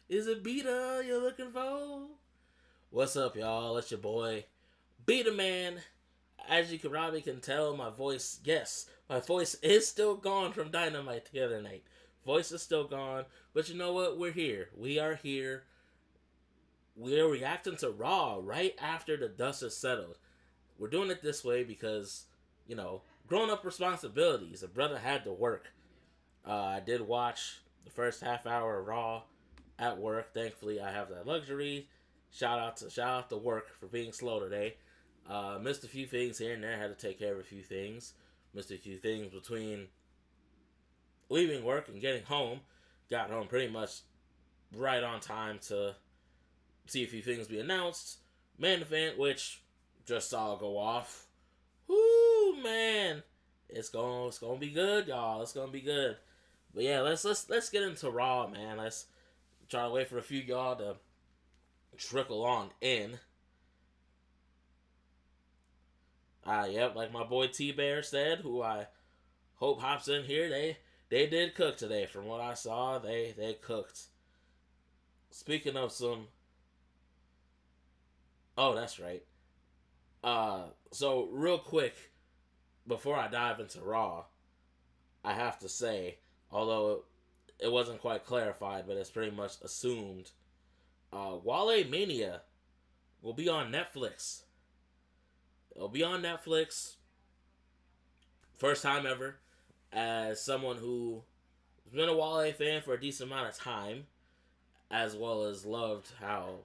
Is it Beta you're looking for? What's up, y'all? It's your boy, BDaMan. As you can probably can tell, my voice, yes, my voice is still gone from Dynamite the other night. Voice is still gone, but you know what? We're here. We are here. We're reacting to Raw right after the dust is settled. We're doing it this way because, grown up responsibilities. A brother had to work. I did watch the first half hour of Raw at work. Thankfully, I have that luxury. Shout out to work for being slow today. Missed a few things here and there. Had to take care of a few things. Missed a few things between leaving work and getting home. Got home pretty much right on time to see a few things be announced. Main event, which just saw go off. Whoo, man, it's gonna be good, y'all. It's gonna be good. But yeah, let's get into Raw, man. Let's try to wait for a few y'all to trickle on in. Yep, like my boy T Bear said, who I hope hops in here. They did cook today. From what I saw, they cooked. Speaking of some, oh, that's right. So real quick before I dive into Raw, I have to say, although it wasn't quite clarified, but it's pretty much assumed, Wale Mania will be on Netflix. It'll be on Netflix. First time ever. As someone who has been a Wale fan for a decent amount of time, as well as loved how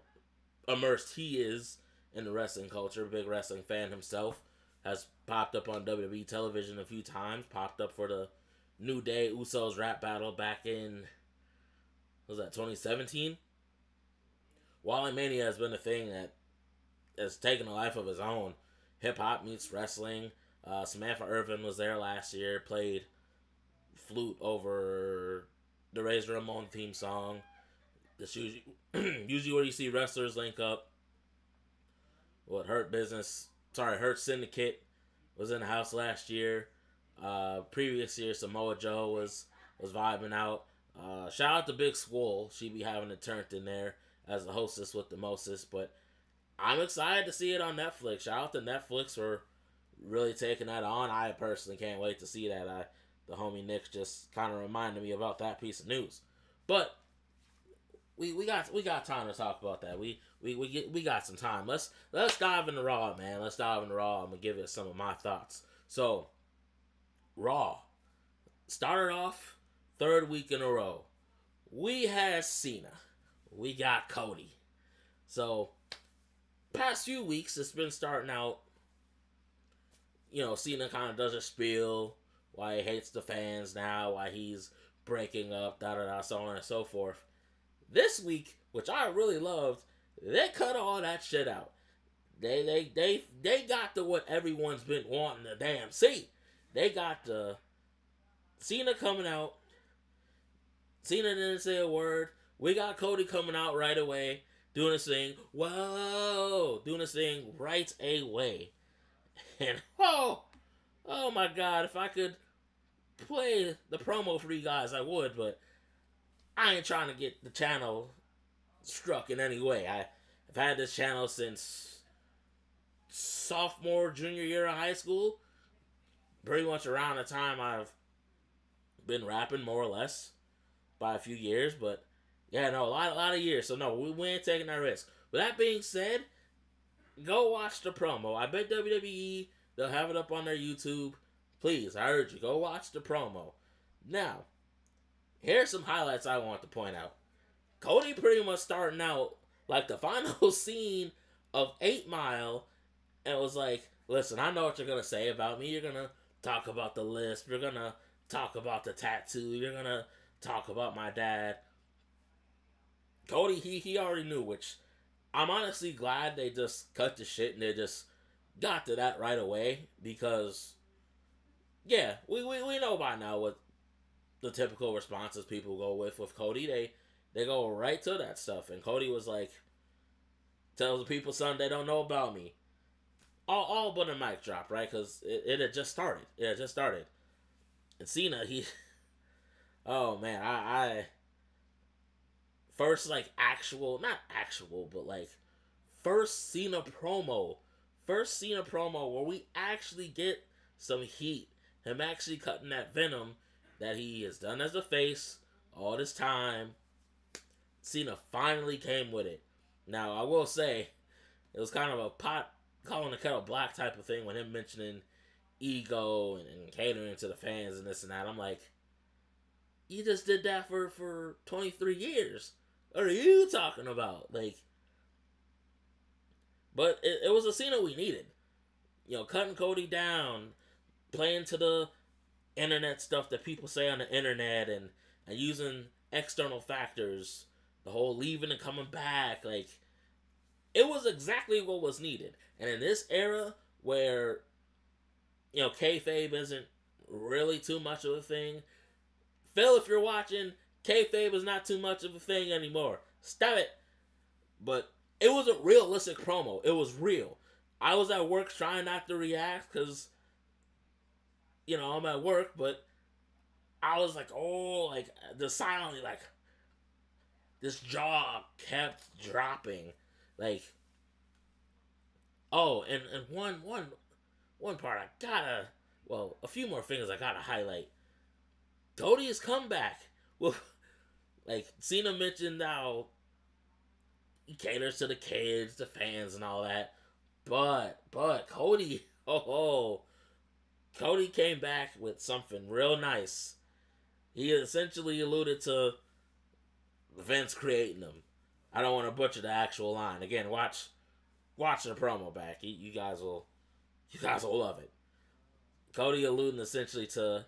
immersed he is in the wrestling culture, big wrestling fan himself, has popped up on WWE television a few times, popped up for the New Day Usos rap battle back in, what was that, 2017? Wally Mania has been a thing that has taken a life of his own. Hip hop meets wrestling. Samantha Irvin was there last year, played flute over the Razor Ramon theme song. That's usually where you see wrestlers link up. Hurt Syndicate was in the house last year. Previous year, Samoa Joe was vibing out. Shout out to Big Swole. She be having it turned in there as the hostess with the mostest. But I'm excited to see it on Netflix. Shout out to Netflix for really taking that on. I personally can't wait to see that. The homie Nick just kind of reminded me about that piece of news. But we got time to talk about that. We got some time. Let's dive into Raw, man. Let's dive into Raw. I'm gonna give it some of my thoughts. So, Raw started off third week in a row. We had Cena. We got Cody. So, past few weeks, it's been starting out. Cena kind of does a spiel why he hates the fans now, why he's breaking up, so on and so forth. This week, which I really loved, they cut all that shit out. They got to what everyone's been wanting to damn see. They got the Cena coming out. Cena didn't say a word. We got Cody coming out right away, doing his thing. Whoa, doing his thing right away. And oh my God, if I could play the promo for you guys, I would, but I ain't trying to get the channel struck in any way. I've had this channel since sophomore, junior year of high school. Pretty much around the time I've been rapping, more or less, by a few years. But yeah, no, a lot of years. So no, we ain't taking that risk. But that being said, go watch the promo. I bet WWE, they'll have it up on their YouTube. Please, I urge you, go watch the promo. Now, here's some highlights I want to point out. Cody pretty much starting out like the final scene of 8 Mile and was like, listen, I know what you're going to say about me. You're going to talk about the lisp. You're going to talk about the tattoo. You're going to talk about my dad. Cody, he already knew, which I'm honestly glad they just cut the shit and they just got to that right away because, yeah, we know by now what the typical responses people go with Cody. They go right to that stuff. And Cody was like, tells the people something they don't know about me. All but a mic drop, right? Because it had just started. It had just started. And Cena, oh man, I first like actual, not actual, but like first Cena promo. First Cena promo where we actually get some heat. Him actually cutting that venom that he has done as a face all this time. Cena finally came with it. Now, I will say, it was kind of a pot calling the kettle black type of thing when him mentioning ego and catering to the fans and this and that. I'm like, you just did that for 23 years. What are you talking about? Like, but it was a Cena we needed. You know, cutting Cody down, playing to the internet stuff that people say on the internet, and using external factors, the whole leaving and coming back. Like, it was exactly what was needed. And in this era where, you know, kayfabe isn't really too much of a thing, Phil, if you're watching, kayfabe is not too much of a thing anymore. Stop it. But it was a realistic promo. It was real. I was at work trying not to react because, you know, I'm at work, but I was like, oh, like, the silently, like, this jaw kept dropping. Like, oh, and one part I gotta, well, a few more things I gotta highlight. Cody's comeback. Well, like, Cena mentioned how he caters to the kids, the fans, and all that. But Cody, Cody came back with something real nice. He essentially alluded to Vince creating them. I don't want to butcher the actual line. Again, watch the promo back. You guys will love it. Cody alluding essentially to,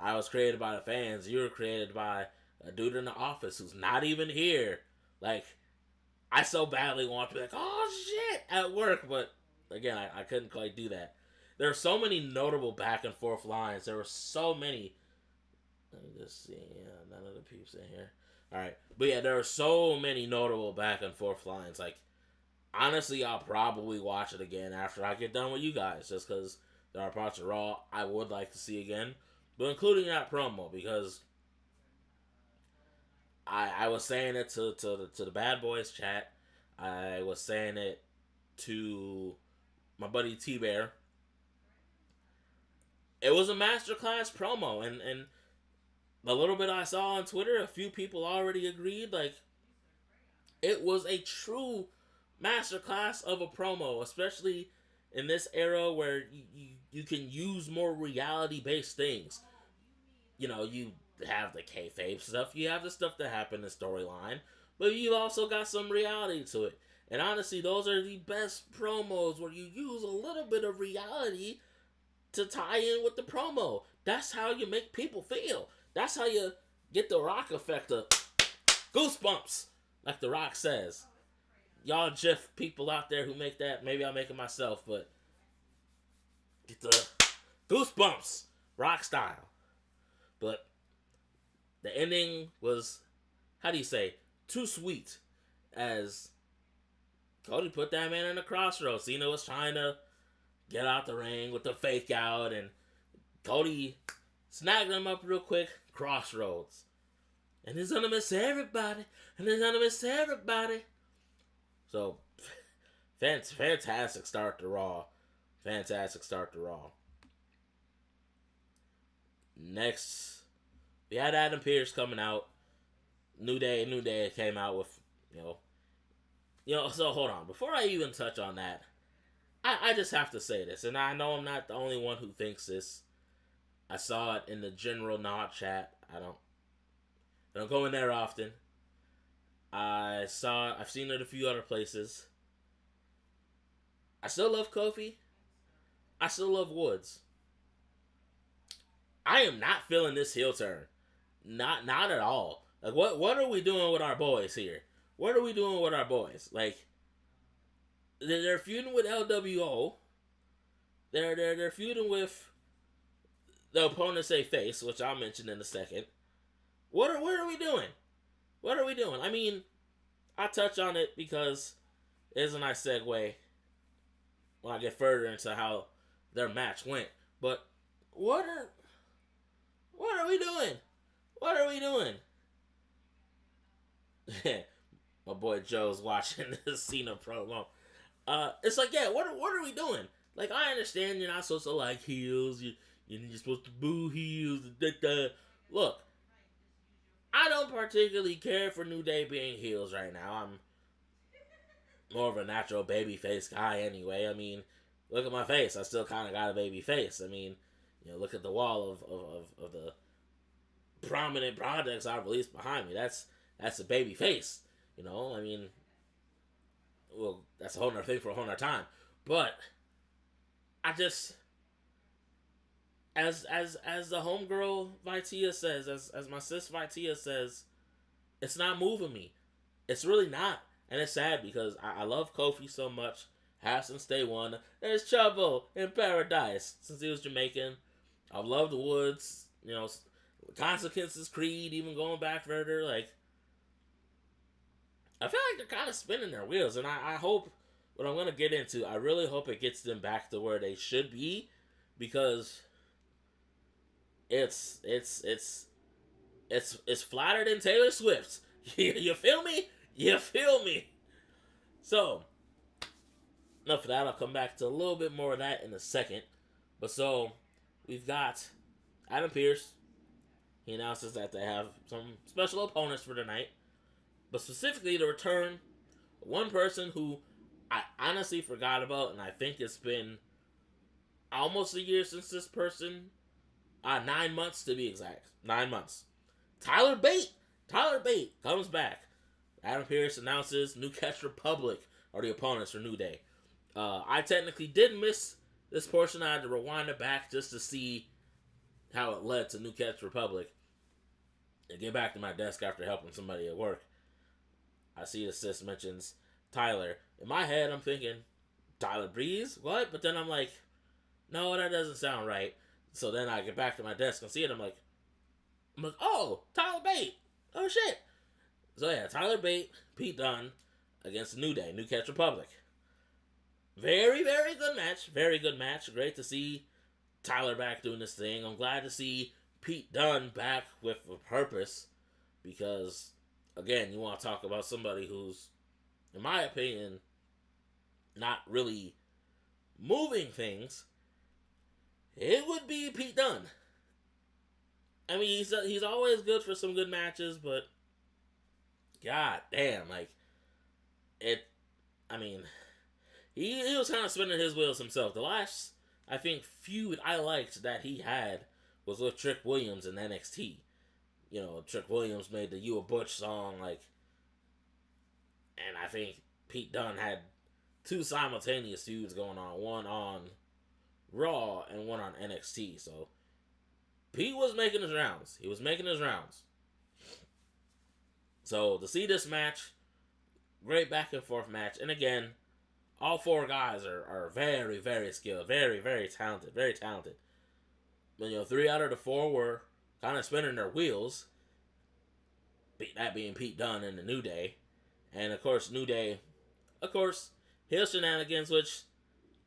I was created by the fans. You were created by a dude in the office who's not even here. Like, I so badly want to be like, oh shit, at work, but again, I couldn't quite do that. There are so many notable back and forth lines. There were so many. Let me just see. Yeah, none of the peeps in here. Alright. But yeah, there are so many notable back and forth lines. Like, honestly, I'll probably watch it again after I get done with you guys. Just because there are parts of Raw I would like to see again. But including that promo, because I was saying it to the Bad Boys chat. I was saying it to my buddy T-Bear. It was a masterclass promo, and the little bit I saw on Twitter, a few people already agreed. Like, it was a true masterclass of a promo, especially in this era where you can use more reality-based things. You know, you have the kayfabe stuff, you have the stuff that happened in the storyline, but you also got some reality to it. And honestly, those are the best promos where you use a little bit of reality to tie in with the promo. That's how you make people feel. That's how you get the Rock effect of goosebumps, like the Rock says. Y'all GIF people out there who make that, maybe I'll make it myself, but get the goosebumps, Rock style. But the ending was, how do you say, too sweet, as Cody put that man in the crossroads. Cena was trying to get out the ring with the fake out, and Cody snagged him up real quick, crossroads. And he's gonna miss everybody, and he's gonna miss everybody. So, fantastic start to Raw. Fantastic start to Raw. Next, we had Adam Pearce coming out. New Day came out with, so hold on. Before I even touch on that, I just have to say this, and I know I'm not the only one who thinks this. I saw it in the general nod chat. I don't go in there often. I've seen it a few other places. I still love Kofi. I still love Woods. I am not feeling this heel turn. Not at all. Like, what are we doing with our boys here? What are we doing with our boys? Like, they're feuding with LWO. They're feuding with the opponents they face, which I'll mention in a second. What are we doing? What are we doing? I mean, I touch on it because it is a nice segue when I get further into how their match went. But what are we doing? What are we doing? My boy Joe's watching this Cena promo. It's like, yeah, what are we doing? Like, I understand you're not supposed to like heels. You're supposed to boo heels. Look, I don't particularly care for New Day being heels right now. I'm more of a natural babyface guy anyway. I mean, look at my face. I still kind of got a baby face. I mean, look at the wall of the prominent projects I've released behind me. That's a baby face. I mean, well, that's a whole nother thing for a whole nother time. But I just, as the homegirl Vitia says, as my sis Vitia says, it's not moving me. It's really not. And it's sad because I love Kofi so much. Have since day one. There's trouble in paradise. Since he was Jamaican. I've loved the Woods. Consequences, Creed, even going back further. Like, I feel like they're kind of spinning their wheels. And I hope, what I'm going to get into, I really hope it gets them back to where they should be. Because it's flatter than Taylor Swift. You feel me? You feel me? So, enough of that. I'll come back to a little bit more of that in a second. But so, we've got Adam Pearce. He announces that they have some special opponents for tonight. But specifically, the return of one person who I honestly forgot about. And I think it's been almost a year since this person. 9 months to be exact. 9 months. Tyler Bate. Tyler Bate comes back. Adam Pearce announces New Catch Republic are the opponents for New Day. I technically did miss this portion. I had to rewind it back just to see how it led to New Catch Republic. And get back to my desk after helping somebody at work. I see the sis mentions Tyler. In my head, I'm thinking, Tyler Breeze? What? But then I'm like, no, that doesn't sound right. So then I get back to my desk and see it. I'm like, oh, Tyler Bate. Oh, shit. So yeah, Tyler Bate, Pete Dunne against New Day, New Catch Republic. Very, very good match. Very good match. Great to see Tyler back doing this thing. I'm glad to see Pete Dunne back with a purpose. Because, again, you want to talk about somebody who's, in my opinion, not really moving things. It would be Pete Dunne. I mean, he's always good for some good matches, but god damn, like, he was kind of spinning his wheels himself. The last, I think, feud I liked that he had was with Trick Williams in NXT. Trick Williams made the You a Butch song, like, and I think Pete Dunne had two simultaneous feuds going on, one on Raw and one on NXT, so Pete was making his rounds. He was making his rounds. So, to see this match, great back and forth match. And again, all four guys are very, very skilled. Very, very talented. Very talented. But, 3 out of the 4 were kind of spinning their wheels. That being Pete Dunne and the New Day. And, of course, New Day, heel shenanigans, which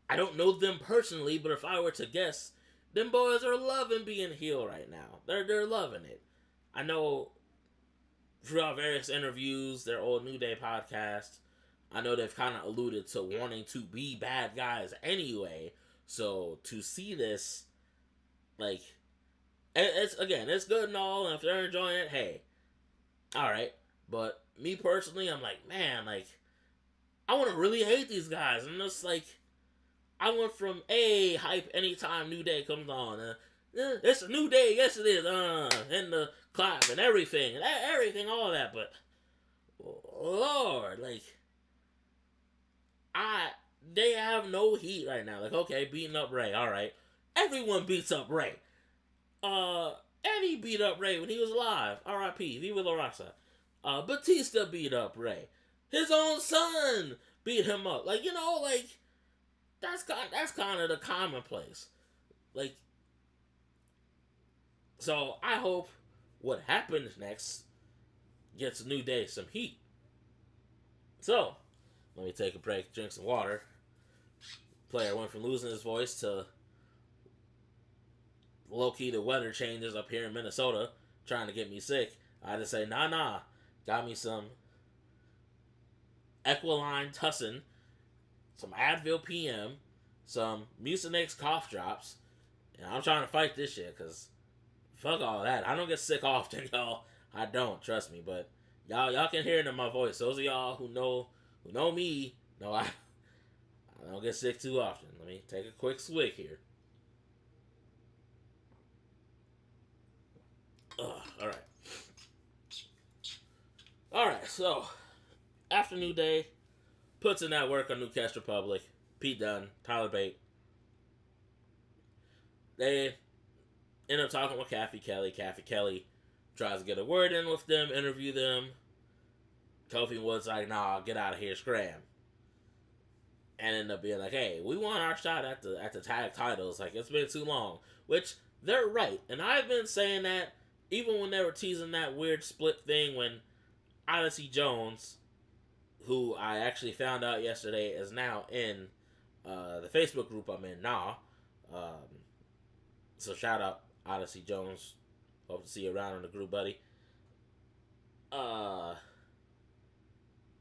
I don't know them personally, but if I were to guess, them boys are loving being heel right now. They're loving it. I know throughout various interviews, their old New Day podcast, I know they've kind of alluded to wanting to be bad guys anyway. So to see this, like, it's good and all, and if they're enjoying it, hey, all right. But me personally, I'm like, man, like, I want to really hate these guys. And it's like, I went from hype anytime New Day comes on. It's a new day, yes it is. And the clap and everything, all that. But Lord, like, they have no heat right now. Like, okay, beating up Ray, all right. Everyone beats up Ray. Eddie beat up Ray when he was alive. R.I.P. Viva La Raza. Batista beat up Ray. His own son beat him up. Like, like, that's kind of the commonplace. Like, so I hope what happens next gets New Day some heat. So, let me take a break, drink some water. Player went from losing his voice to low-key the weather changes up here in Minnesota, trying to get me sick. I had to say, nah, got me some Equaline Tussin, some Advil PM, some Mucinex cough drops, and I'm trying to fight this shit, because fuck all that. I don't get sick often, y'all. I don't, trust me, but y'all can hear it in my voice. Those of y'all who know me, know I don't get sick too often. Let me take a quick swig here. Alright. Alright, so after New Day puts in that work on New Cash Republic, Pete Dunne, Tyler Bate, they end up talking with Kathy Kelly. Kathy Kelly tries to get a word in with them, interview them. Kofi was like, nah, get out of here, scram. And end up being like, hey, we want our shot at the tag titles. Like, it's been too long. Which, they're right. And I've been saying that even when they were teasing that weird split thing when Odyssey Jones, who I actually found out yesterday is now in the Facebook group I'm in now. So shout out Odyssey Jones. Hope to see you around in the group, buddy.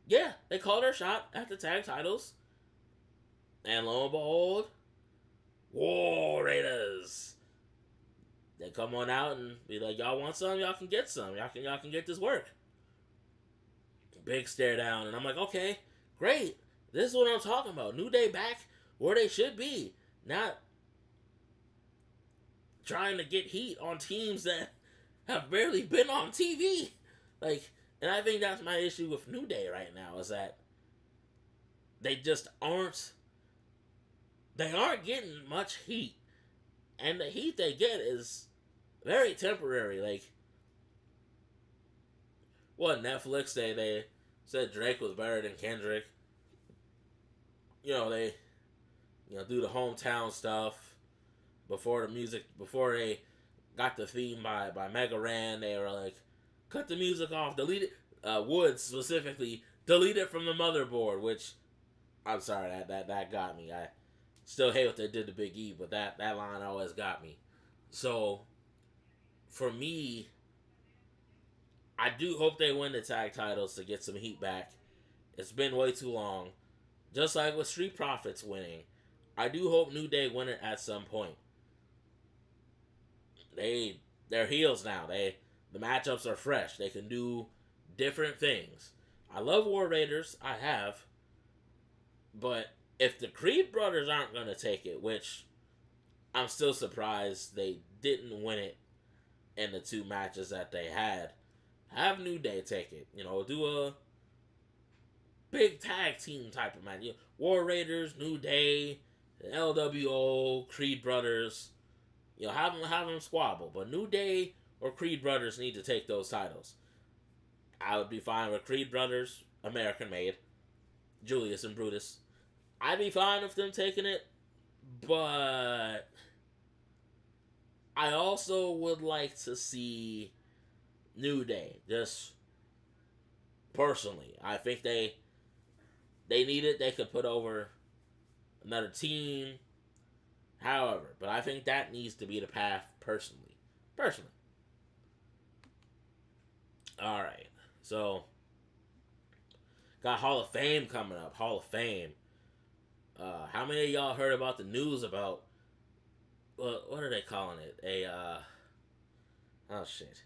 Yeah, they called her shot at the tag titles. And lo and behold, War Raiders. They come on out and be like, y'all want some? Y'all can get some. Y'all can get this work. Big stare down. And I'm like, okay, great. This is what I'm talking about. New Day back where they should be. Not trying to get heat on teams that have barely been on TV. Like, and I think that's my issue with New Day right now, is that they just aren't getting much heat. And the heat they get is very temporary. Like, what, Netflix, they said Drake was better than Kendrick. They do the hometown stuff before they got the theme by Mega Ran. They were like, cut the music off, delete it. Woods specifically, delete it from the motherboard, which, I'm sorry, that got me. I still hate what they did to Big E, but that line always got me. So, for me, I do hope they win the tag titles to get some heat back. It's been way too long. Just like with Street Profits winning, I do hope New Day win it at some point. They're heels now. The matchups are fresh. They can do different things. I love War Raiders. I have. But if the Creed brothers aren't going to take it, which I'm still surprised they didn't win it in the two matches that they had, have New Day take it. Do a big tag team type of match. War Raiders, New Day, LWO, Creed brothers. Have them squabble. But New Day or Creed brothers need to take those titles. I would be fine with Creed brothers, American made, Julius and Brutus. I'd be fine with them taking it, but I also would like to see New Day. Just personally, I think they need it. They could put over another team. However, but I think that needs to be the path personally. Alright, so got Hall of Fame coming up. Hall of Fame. How many of y'all heard about the news about, what are they calling it? Oh shit.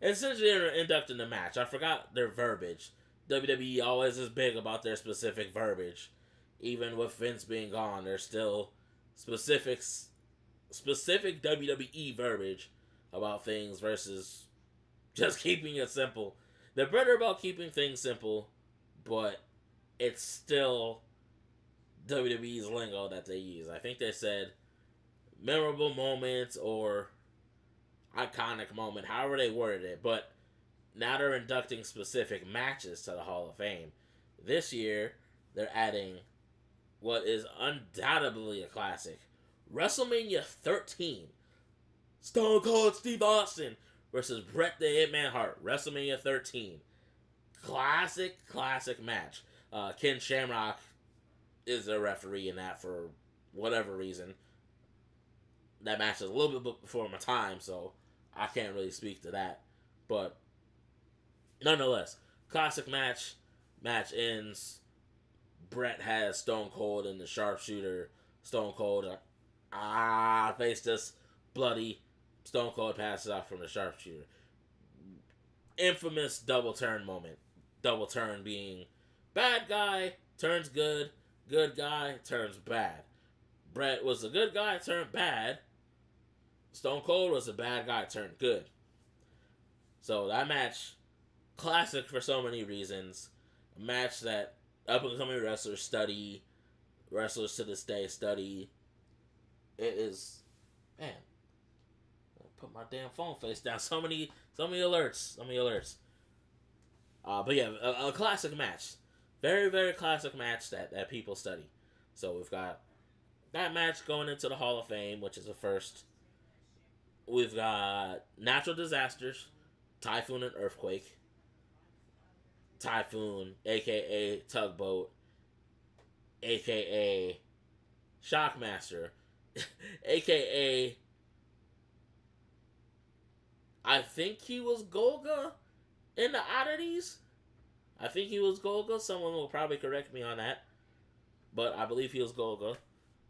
Essentially, they're inducting the match. I forgot their verbiage. WWE always is big about their specific verbiage. Even with Vince being gone, there's still specific WWE verbiage about things versus just keeping it simple. They're better about keeping things simple, but it's still WWE's lingo that they use. I think they said memorable moments or iconic moment, however they worded it, but now they're inducting specific matches to the Hall of Fame. This year, they're adding what is undoubtedly a classic, WrestleMania 13. Stone Cold Steve Austin versus Bret the Hitman Hart. WrestleMania 13. Classic match. Ken Shamrock is the referee in that for whatever reason. That match is a little bit before my time, so I can't really speak to that. But nonetheless, classic match. Match ends. Brett has Stone Cold in the sharpshooter. Stone Cold, face just bloody. Stone Cold passes out from the sharpshooter. Infamous double turn moment. Double turn being bad guy turns good, good guy turns bad. Brett was a good guy turned bad. Stone Cold was a bad guy turned good. So that match, classic for so many reasons. A match that up and coming wrestlers study, wrestlers to this day study. It is, man. I'll put my damn phone face down. So many alerts. But yeah, a classic match, very very classic match that people study. So we've got that match going into the Hall of Fame, which is a first. We've got natural disasters, typhoon and earthquake. Typhoon, aka Tugboat, aka Shockmaster, aka I think he was Golga in the oddities. I think he was Golga. Someone will probably correct me on that, but I believe he was Golga.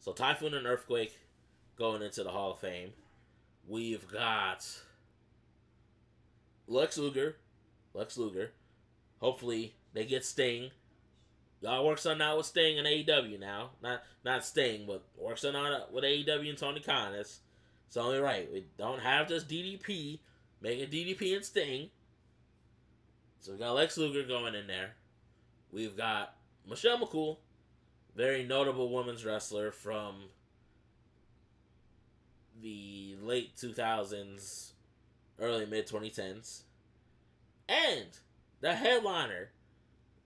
So Typhoon and Earthquake going into the Hall of Fame. We've got Lex Luger. Hopefully they get Sting. Y'all work something out with Sting and AEW now. Not Sting, but work something out with AEW and Tony Khan. It's only right. We don't have just DDP. Make it DDP and Sting. So we got Lex Luger going in there. We've got Michelle McCool, very notable women's wrestler from the late 2000s, early mid 2010s. And the headliner,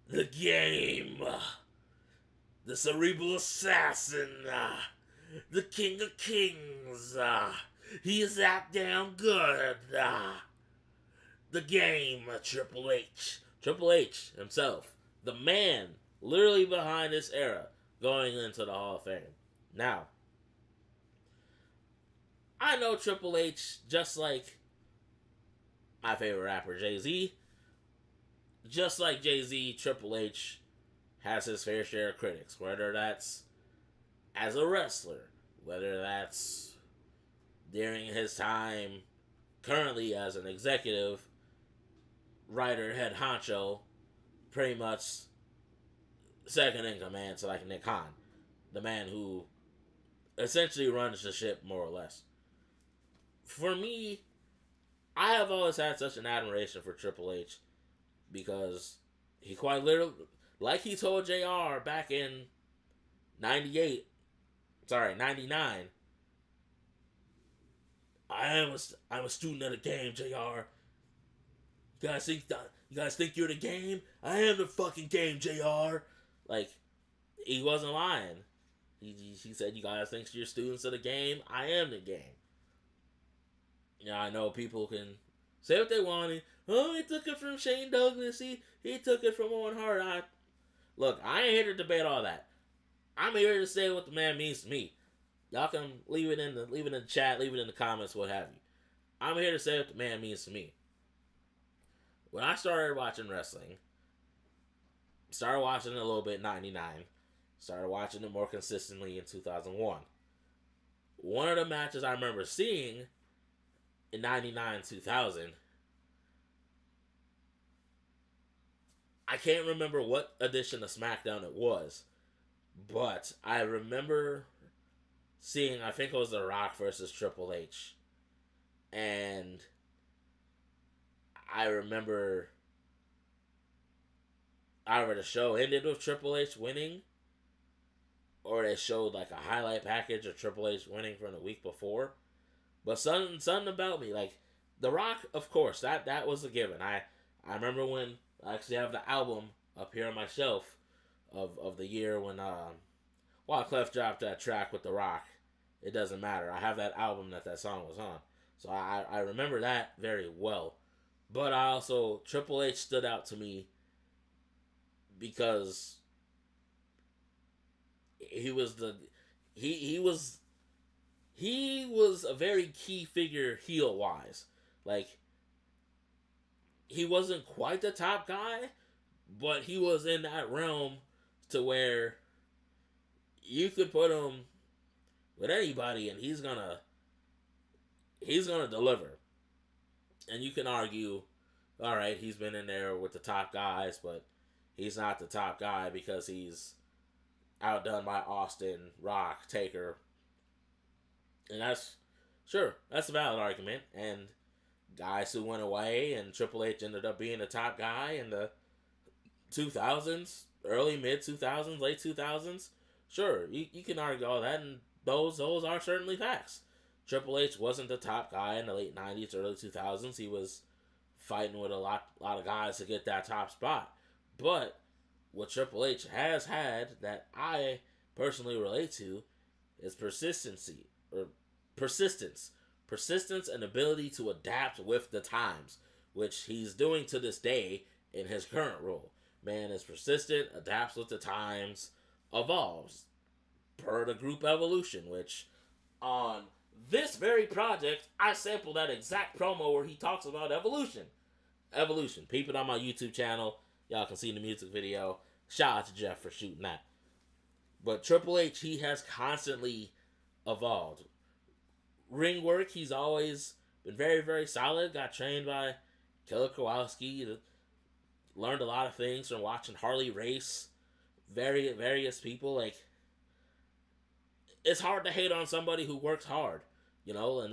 the Game, the Cerebral Assassin, the King of Kings, he is that damn good, the Game, Triple H. Triple H himself, the man literally behind this era, going into the Hall of Fame. Now, I know Triple H, just like my favorite rapper, Jay-Z. Just like Jay-Z, Triple H has his fair share of critics, whether that's as a wrestler, whether that's during his time currently as an executive writer, head honcho, pretty much second in command to like Nick Khan, the man who essentially runs the ship more or less. For me, I have always had such an admiration for Triple H because he quite literally, like he told JR back in 99, I'm a student of the game, JR. You guys think you're the game? I am the fucking game, JR. Like, he wasn't lying. He said, you guys think you're students of the game? I am the game. Yeah, I know people can say what they want. Oh, he took it from Shane Douglas. He took it from Owen Hart. Look, I ain't here to debate all that. I'm here to say what the man means to me. Y'all can leave it in the chat, leave it in the comments, what have you. I'm here to say what the man means to me. When I started watching wrestling, started watching it a little bit in 99, started watching it more consistently in 2001. One of the matches I remember seeing in 99, 2000, I can't remember what edition of SmackDown it was, but I remember seeing, I think it was The Rock versus Triple H, and I remember either the show ended with Triple H winning, or they showed like a highlight package of Triple H winning from the week before. But something about me, like The Rock, of course, that was a given. I remember when I actually have the album up here on my shelf of the year when Wyclef dropped that track with The Rock. It doesn't matter. I have that album that song was on. So I remember that very well. But I also, Triple H stood out to me because he was a very key figure heel wise. Like, he wasn't quite the top guy, but he was in that realm to where you could put him with anybody and he's gonna deliver. And you can argue, all right, he's been in there with the top guys, but he's not the top guy because he's outdone by Austin, Rock, Taker, and that's a valid argument. And guys who went away, and Triple H ended up being the top guy in the 2000s, early mid 2000s, late 2000s. Sure, you can argue all that, and those are certainly facts. Triple H wasn't the top guy in the late 90s, early 2000s. He was fighting with a lot of guys to get that top spot. But what Triple H has had that I personally relate to is persistence, persistence and ability to adapt with the times, which he's doing to this day in his current role. Man is persistent, adapts with the times, evolves per the group evolution, which on this very project, I sampled that exact promo where he talks about evolution. Evolution. Peep it on my YouTube channel. Y'all can see the music video. Shout out to Jeff for shooting that. But Triple H, he has constantly evolved. Ring work, he's always been very, very solid. Got trained by Killer Kowalski. Learned a lot of things from watching Harley race. Various people. Like, it's hard to hate on somebody who works hard. You know, and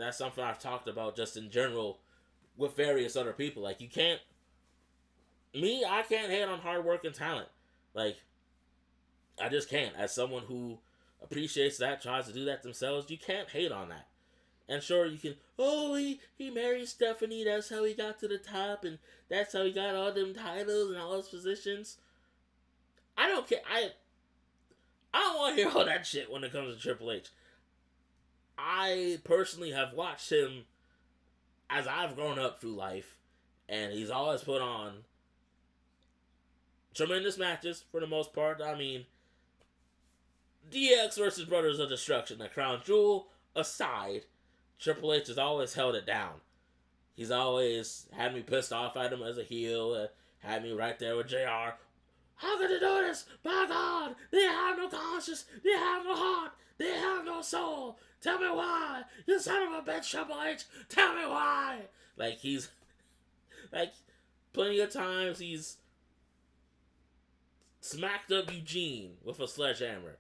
that's something I've talked about just in general with various other people. Like, I can't hate on hard work and talent. Like, I just can't. As someone who appreciates that, tries to do that themselves, you can't hate on that. And sure, you can, he married Stephanie, that's how he got to the top, and that's how he got all them titles and all those positions. I don't care. I don't want to hear all that shit when it comes to Triple H. I personally have watched him as I've grown up through life, and he's always put on tremendous matches for the most part. I mean, DX versus Brothers of Destruction, the crown jewel aside, Triple H has always held it down. He's always had me pissed off at him as a heel, had me right there with JR. How could they do this? My God, they have no conscience, they have no heart, they have no soul. Tell me why, you son of a bitch, Triple H. Tell me why. Like, he's, like, plenty of times he's smacked up Eugene with a sledgehammer.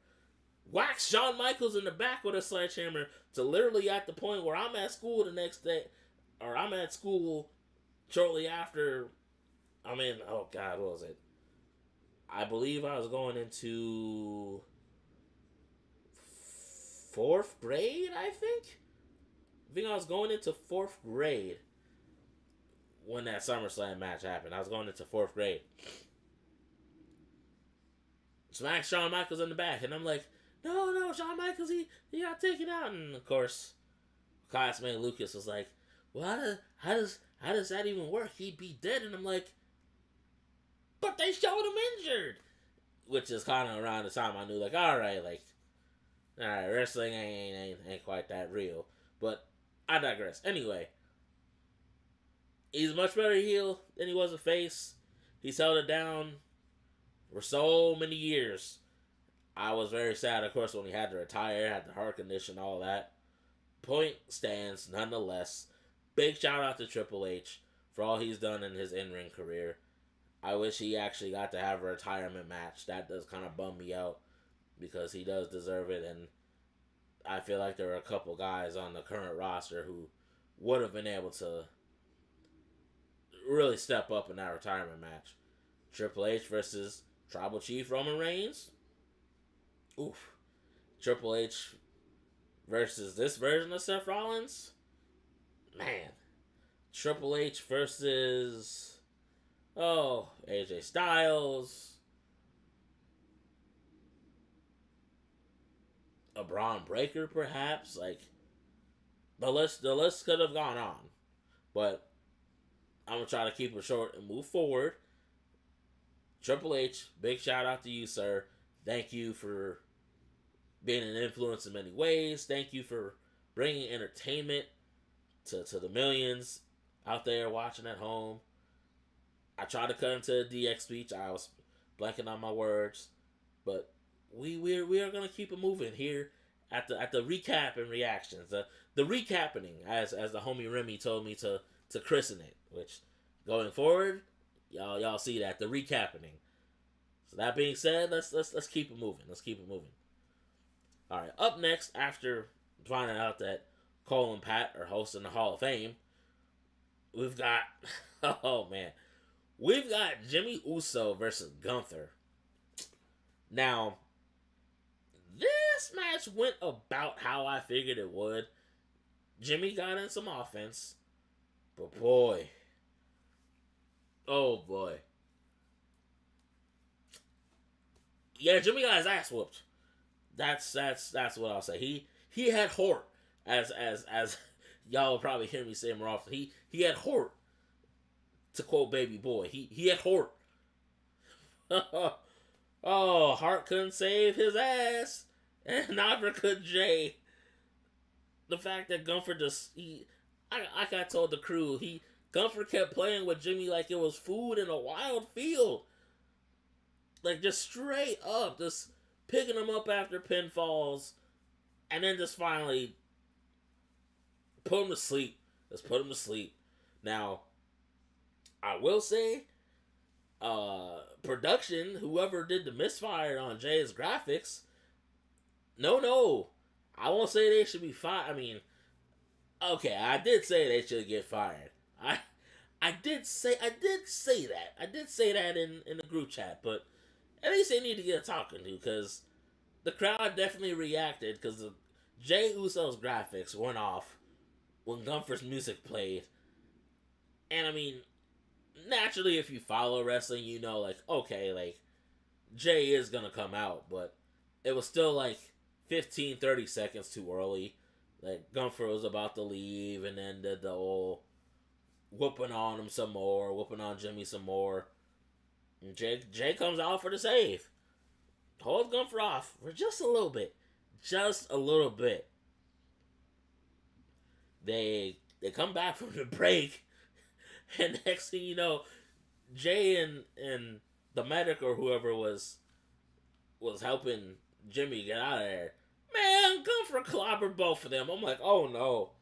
Whacked Shawn Michaels in the back with a sledgehammer to literally at the point where I'm at school the next day, or I'm at school shortly after, what was it? I believe I was going into 4th grade, I think I was going into 4th grade when that SummerSlam match happened. I was going into 4th grade. Smacked Shawn Michaels in the back, and I'm like, no, Shawn Michaels, he got taken out. And of course, classmate Lucas was like, well, how does that even work? He'd be dead. And I'm like, but they showed him injured. Which is kind of around the time I knew, like, alright, wrestling ain't quite that real. But I digress. Anyway, he's a much better heel than he was a face. He's held it down for so many years. I was very sad, of course, when he had to retire, had the heart condition, all that. Point stands, nonetheless. Big shout out to Triple H for all he's done in his in-ring career. I wish he actually got to have a retirement match. That does kind of bum me out because he does deserve it, and I feel like there are a couple guys on the current roster who would have been able to really step up in that retirement match. Triple H versus Tribal Chief Roman Reigns. Oof. Triple H versus this version of Seth Rollins. Man. Triple H versus AJ Styles. A Braun Breaker, perhaps. Like, the list could have gone on. But I'm going to try to keep it short and move forward. Triple H, big shout out to you, sir. Thank you for being an influence in many ways. Thank you for bringing entertainment to the millions out there watching at home. I tried to cut into a DX speech. I was blanking on my words, but we are gonna keep it moving here at the recap and reactions. The recapping, as the homie Remy told me to christen it. Which going forward, y'all see that the recapping. So that being said, let's keep it moving. Let's keep it moving. All right. Up next, after finding out that Cole and Pat are hosting the Hall of Fame, we've got oh man, we've got Jimmy Uso versus Gunther. Now, this match went about how I figured it would. Jimmy got in some offense, but boy, oh boy, yeah, Jimmy got his ass whooped. That's what I'll say. He had Hort, as y'all will probably hear me say more often. He had Hort, to quote Baby Boy. He had Hort. Oh, Hart couldn't save his ass, and neither could Jay. The fact that Gunther I got told the crew, Gunther kept playing with Jimmy like it was food in a wild field. Like, just straight up, just picking him up after pinfalls, and then just finally put him to sleep. Let's put him to sleep. Now, I will say, production, whoever did the misfire on Jay's graphics, no. I won't say they should be fired. I mean, okay, I did say they should get fired. I did say that. I did say that in the group chat, but at least they need to get talking to, because the crowd definitely reacted, because Jay Uso's graphics went off when Gunther's music played. And I mean, naturally, if you follow wrestling, you know, like, okay, like, Jay is gonna come out, but it was still like 15-30 seconds too early. Like, Gunther was about to leave, and then did the whole whooping on him some more, whooping on Jimmy some more. And Jay comes out for the save. Holds Gunther off for just a little bit. Just a little bit. They come back from the break, and next thing you know, Jay and the medic or whoever was helping Jimmy get out of there. Man, Gunther clobbered both of them. I'm like, oh no.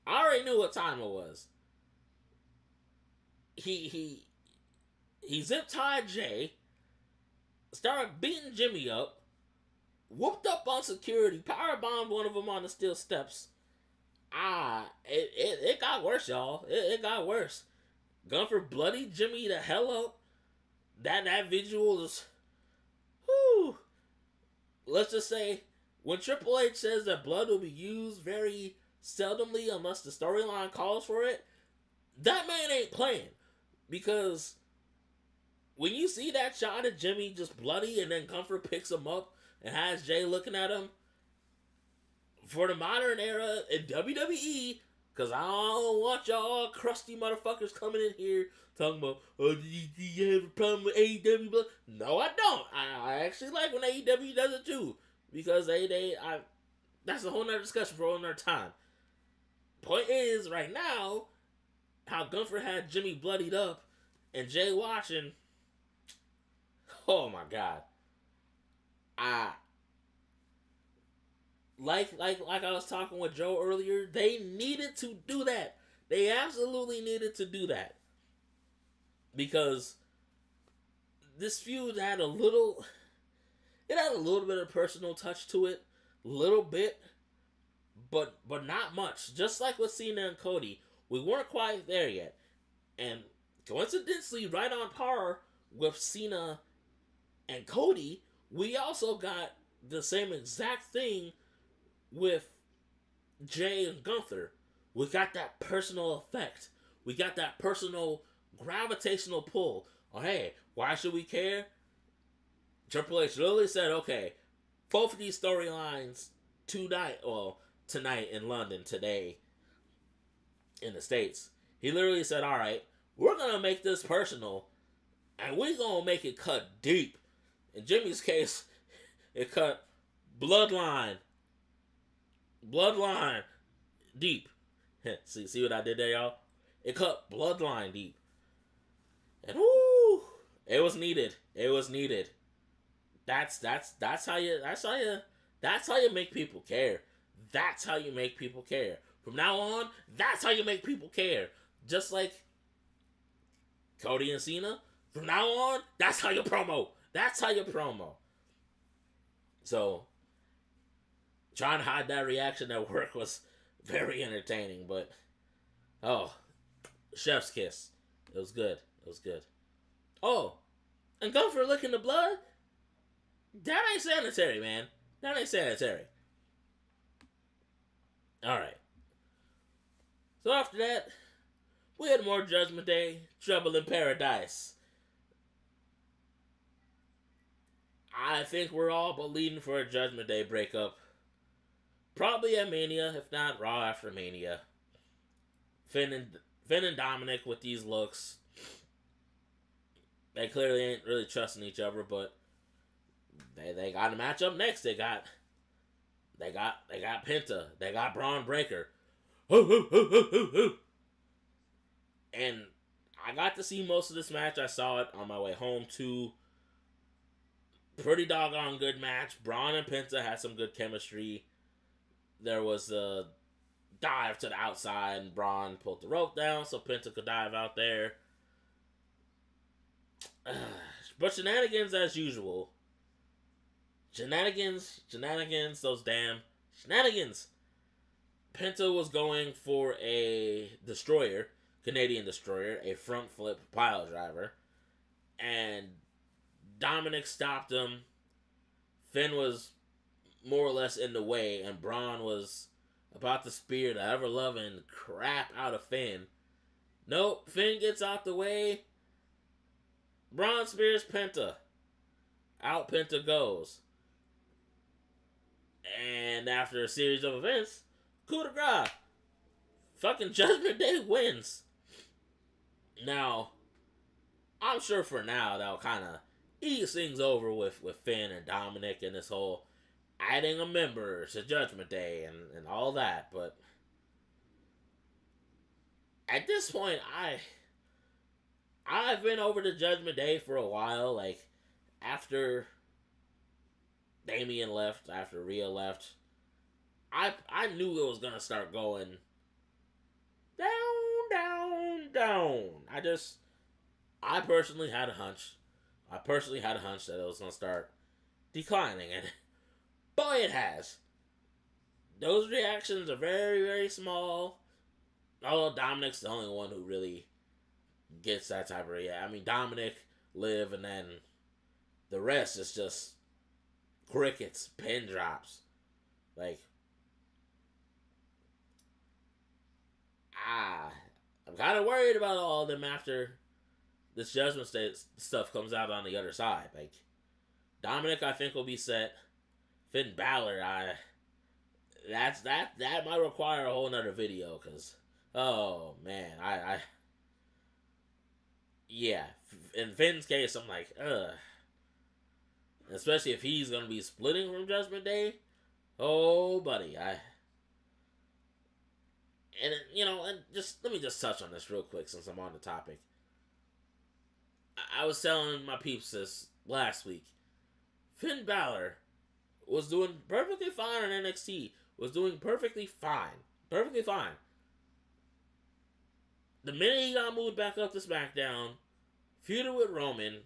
I already knew what time it was. He zip tied Jay, started beating Jimmy up, whooped up on security, power bombed one of them on the steel steps. It got worse, y'all. It got worse. Gunther bloodied Jimmy the hell up. That visual is, whew. Let's just say, when Triple H says that blood will be used very seldomly unless the storyline calls for it, that man ain't playing. Because when you see that shot of Jimmy just bloody and then Gunther picks him up and has Jay looking at him, for the modern era in WWE, because I don't want y'all crusty motherfuckers coming in here talking about, oh, do you have a problem with AEW blood? No, I don't. I actually like when AEW does it too, because that's a whole nother discussion for another time. Point is, right now, how Gunther had Jimmy bloodied up and Jay watching. Oh my god. Like I was talking with Joe earlier, they needed to do that. They absolutely needed to do that. Because this feud had a little bit of personal touch to it. Little bit. But not much. Just like with Cena and Cody, we weren't quite there yet. And coincidentally, right on par with Cena and Cody, we also got the same exact thing with Jay and Gunther. We got that personal effect. We got that personal gravitational pull. Oh, hey, why should we care? Triple H literally said, okay, both of these storylines tonight in London, today in the States. He literally said, all right, we're going to make this personal, and we're going to make it cut deep. In Jimmy's case, it cut bloodline deep. See what I did there, y'all? It cut bloodline deep. And It was needed. It was needed. That's how you make people care. That's how you make people care. From now on, that's how you make people care. Just like Cody and Cena. From now on, that's how you promo. That's how you promo. So, trying to hide that reaction at work was very entertaining, but oh, chef's kiss. It was good. It was good. Oh, and Gunther licking the blood? That ain't sanitary, man. That ain't sanitary. Alright. So after that, we had more Judgment Day, Trouble in Paradise. I think we're all believing for a Judgment Day breakup. Probably at Mania, if not Raw after Mania. Finn and Dominik with these looks. They clearly ain't really trusting each other, but they got a match up next. They got Penta. They got Bron Breakker. And I got to see most of this match. I saw it on my way home too. Pretty doggone good match. Bron and Penta had some good chemistry. There was a dive to the outside, and Bron pulled the rope down so Penta could dive out there. But shenanigans as usual. Shenanigans, those damn shenanigans. Penta was going for a destroyer, Canadian destroyer, a front flip pile driver, and Dominik stopped him. Finn was more or less in the way, and Bron was about to spear the ever-loving crap out of Finn. Nope, Finn gets out the way. Bron spears Penta. Out Penta goes. And after a series of events, coup de grace. Fucking Judgment Day wins. Now, I'm sure for now that'll kind of ease things over with Finn and Dominik and this whole adding a member to Judgment Day and all that. But at this point, I've been over the Judgment Day for a while. Like, after Damian left, after Rhea left, I knew it was going to start going down. I personally had a hunch. that it was going to start declining. And boy, it has. Those reactions are very, very small. Although Dominik's the only one who really gets that type of reaction. I mean, Dominik, Liv, and then the rest is just crickets, pin drops. Like, I'm kind of worried about all of them after this Judgment Day stuff comes out on the other side. Like, Dominik, I think, will be set. Finn Balor, that might require a whole nother video, because, oh, man, yeah, in Finn's case, I'm like, especially if he's going to be splitting from Judgment Day. Oh, buddy, and just, let me just touch on this real quick since I'm on the topic. I was telling my peeps this last week. Finn Balor was doing perfectly fine on NXT. Was doing perfectly fine. Perfectly fine. The minute he got moved back up to SmackDown, feuded with Roman,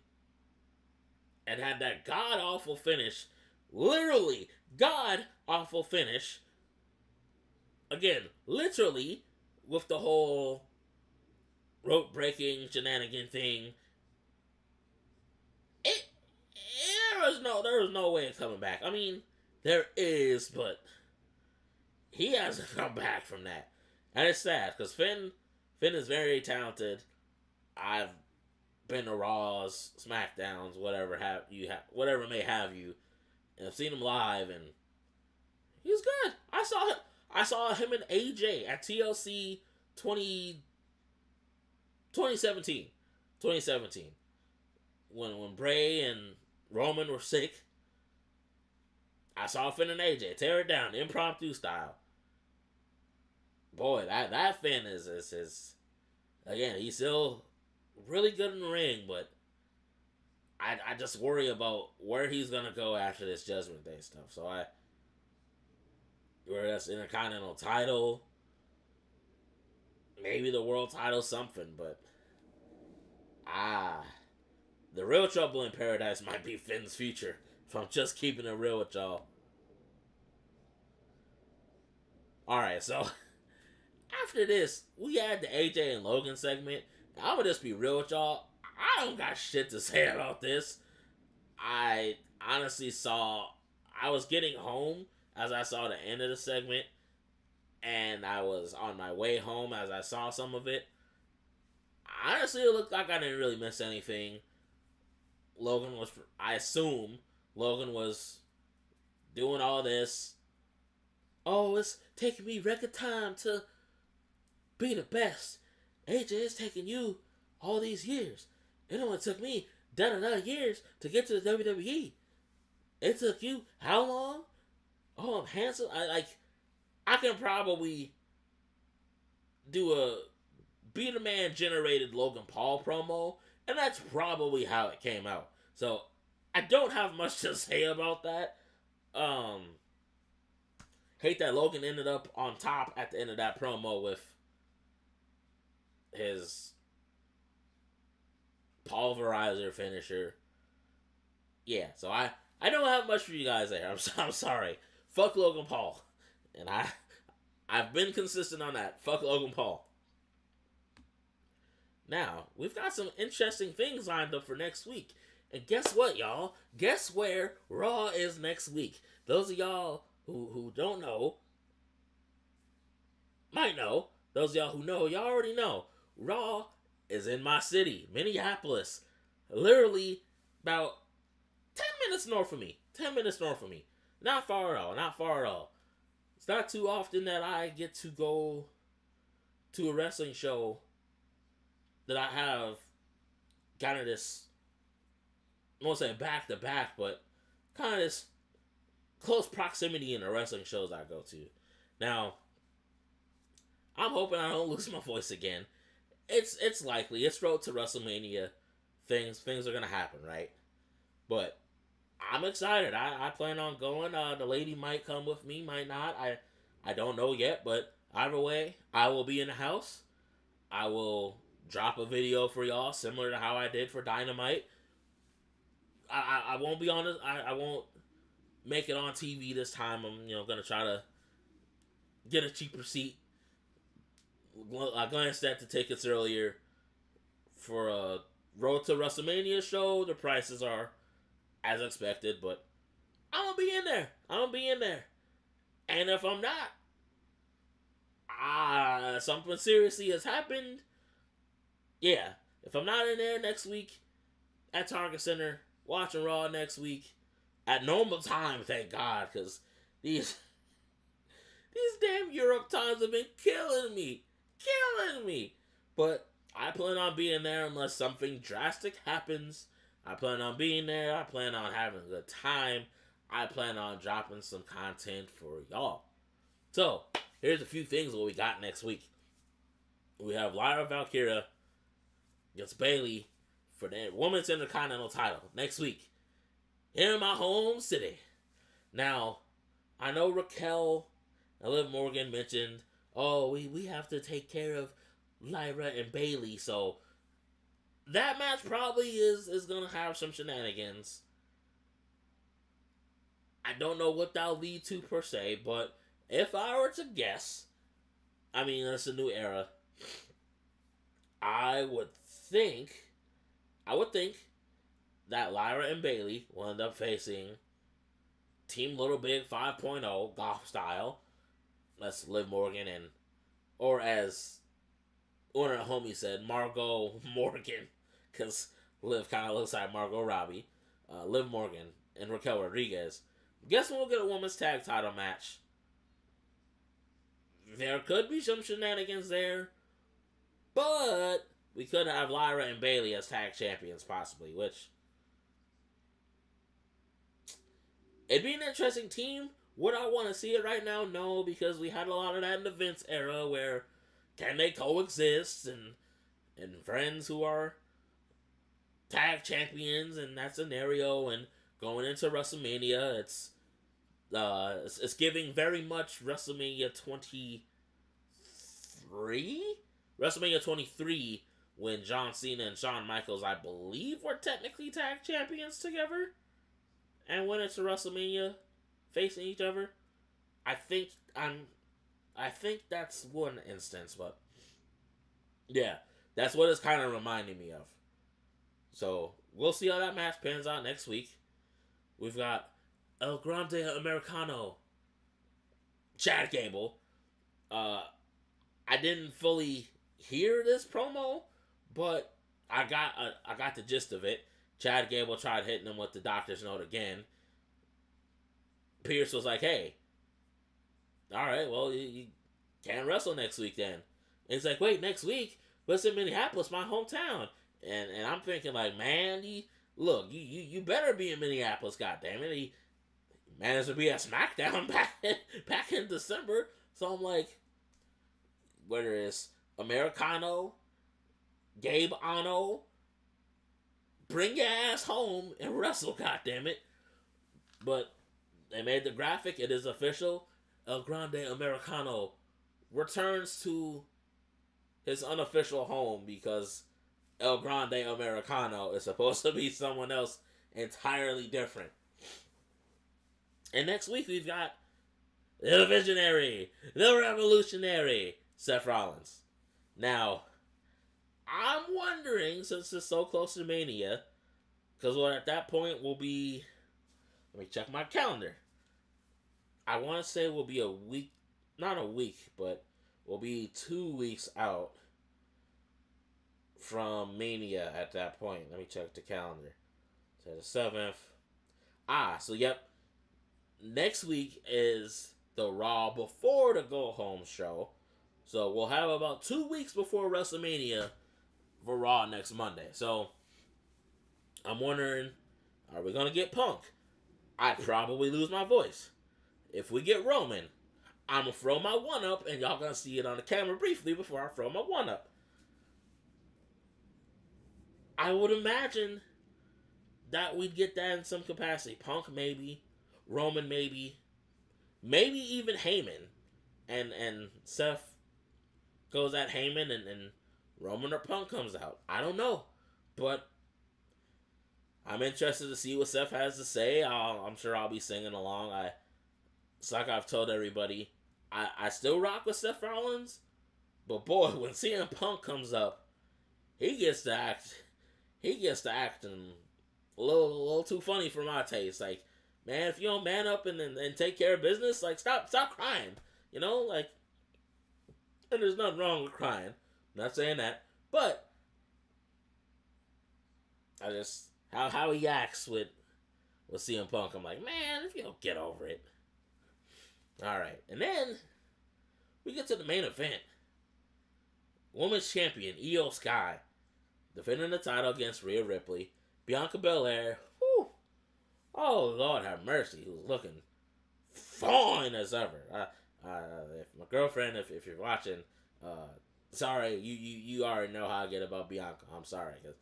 and had that god-awful finish, literally god-awful finish, again, literally, with the whole rope-breaking shenanigan thing, there was no way of coming back. I mean, there is, but he hasn't come back from that. And it's sad, because Finn is very talented. I've been to Raws, SmackDowns, whatever may have you, and I've seen him live, and he's good. I saw him and AJ at TLC 2017. When Bray and Roman were sick, I saw Finn and AJ tear it down, impromptu style. Boy, that Finn is again, he's still really good in the ring, but I just worry about where he's gonna go after this Judgment Day stuff. So where that's Intercontinental title, maybe the world title, something. But ah, the real trouble in paradise might be Finn's future. If I'm just keeping it real with y'all. All right, so after this, we had the AJ and Logan segment. I'm gonna just be real with y'all. I don't got shit to say about this. I honestly I was getting home as I saw the end of the segment, and I was on my way home as I saw some of it. Honestly, it looked like I didn't really miss anything. I assume, Logan was doing all this. Oh, it's taking me record time to be the best. AJ, it's taking you all these years. It only took me years to get to the WWE. It took you how long? Oh, I'm handsome. I can probably do a BDaMan generated Logan Paul promo, and that's probably how it came out. So I don't have much to say about that. Hate that Logan ended up on top at the end of that promo with his pulverizer finisher. Yeah, so I don't have much for you guys there. I'm sorry. Fuck Logan Paul. And I've been consistent on that. Fuck Logan Paul. Now, we've got some interesting things lined up for next week. And guess what, y'all? Guess where Raw is next week? Those of y'all who don't know might know. Those of y'all who know, y'all already know. Raw is in my city, Minneapolis. Literally about 10 minutes north of me. 10 minutes north of me. Not far at all. Not far at all. It's not too often that I get to go to a wrestling show that I have kind of this, I won't say back to back, but kind of this close proximity in the wrestling shows I go to. Now, I'm hoping I don't lose my voice again. It's likely. It's road to WrestleMania. Things are gonna happen, right? But I'm excited. I plan on going. The lady might come with me, might not. I don't know yet, but either way, I will be in the house. I will drop a video for y'all, similar to how I did for Dynamite. I won't be on it. I won't make it on TV this time. I'm gonna try to get a cheaper seat. I glanced at the tickets earlier for a Road to WrestleMania show. The prices are as expected, but I'm gonna be in there. I'm gonna be in there. And if I'm not, something seriously has happened. Yeah, if I'm not in there next week at Target Center watching Raw next week at normal time, thank God, because these damn Europe times have been killing me. But I plan on being there unless something drastic happens. I plan on being there. I plan on having a good time. I plan on dropping some content for y'all. So, here's a few things that we got next week. We have Lyra Valkyria against Bayley for the Women's Intercontinental title next week here in my home city. Now, I know Raquel and Liv Morgan mentioned, oh, we have to take care of Lyra and Bayley, so that match probably is going to have some shenanigans. I don't know what that'll lead to per se, but if I were to guess, I mean, it's a new era. I would think that Lyra and Bayley will end up facing Team Little Big 5.0 golf style. That's Liv Morgan or as one of the homies said, Margot Morgan, because Liv kind of looks like Margot Robbie. Liv Morgan and Raquel Rodriguez. Guess we'll get a women's tag title match. There could be some shenanigans there, but we could have Lyra and Bayley as tag champions possibly, which it'd be an interesting team. Would I want to see it right now? No, because we had a lot of that in the Vince era where can they coexist and friends who are tag champions in that scenario, and going into WrestleMania, it's giving very much WrestleMania 23, WrestleMania 23, when John Cena and Shawn Michaels, I believe, were technically tag champions together, and went into WrestleMania facing each other. I think that's one instance, but yeah, that's what it's kind of reminding me of. So we'll see how that match pans out next week. We've got El Grande Americano, Chad Gable. I didn't fully hear this promo, but I got the gist of it. Chad Gable tried hitting him with the doctor's note again. Pierce was like, "Hey, all right, well, you can't wrestle next week then." And he's like, "Wait, next week? But it's in Minneapolis, my hometown." And I'm thinking like, man, you better be in Minneapolis, goddammit. He managed to be at SmackDown back in December. So I'm like, whether it's Americano, Gabe Ano, bring your ass home and wrestle, goddammit. But they made the graphic, it is official. El Grande Americano returns to his unofficial home because El Grande Americano is supposed to be someone else entirely different. And next week we've got the Visionary, the Revolutionary, Seth Rollins. Now, I'm wondering, since it's so close to Mania, because at that point we'll be, let me check my calendar. I want to say we'll be a week, not a week, but we'll be 2 weeks out from Mania at that point. Let me check the calendar. So the 7th. So yep. Next week is the Raw before the Go Home show. So we'll have about 2 weeks before WrestleMania for Raw next Monday. So I'm wondering, are we going to get Punk? I'd probably lose my voice. If we get Roman, I'm going to throw my one up, and y'all going to see it on the camera briefly before I throw my one up. I would imagine that we'd get that in some capacity. Punk maybe, Roman maybe even Heyman, and Seth goes at Heyman, and Roman or Punk comes out. I don't know, but I'm interested to see what Seth has to say. I'm sure I'll be singing along. It's like I've told everybody, I still rock with Seth Rollins, but boy, when CM Punk comes up, he gets to acting a little too funny for my taste. Like, man, if you don't man up and take care of business, like, stop crying. You know, like, and there's nothing wrong with crying. I'm not saying that, but I just how he acts with CM Punk, I'm like, man, if you don't get over it. All right, and then we get to the main event. Women's Champion Io Sky defending the title against Rhea Ripley. Bianca Belair, whew, oh Lord have mercy, who's looking fine as ever. If my girlfriend, if you're watching, sorry, you already know how I get about Bianca. I'm sorry, because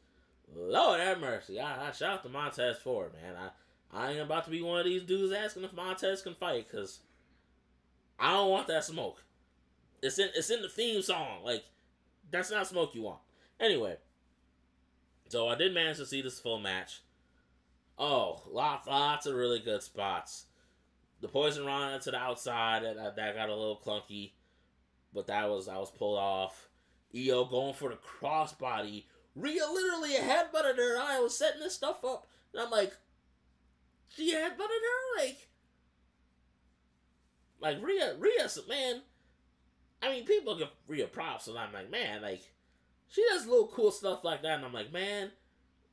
Lord have mercy. I shout out to Montez Ford, man. I ain't about to be one of these dudes asking if Montez can fight, because I don't want that smoke. It's in the theme song. Like, that's not smoke you want. Anyway, so I did manage to see this full match. Oh, lots of really good spots. The Poison Rana to the outside, that got a little clunky, but that was pulled off. Io going for the crossbody. Rhea literally headbutted her. I was setting this stuff up, and I'm like, she headbutted her? Like Rhea, man. I mean, people give Rhea props, and I'm like, man, like, she does little cool stuff like that, and I'm like, man,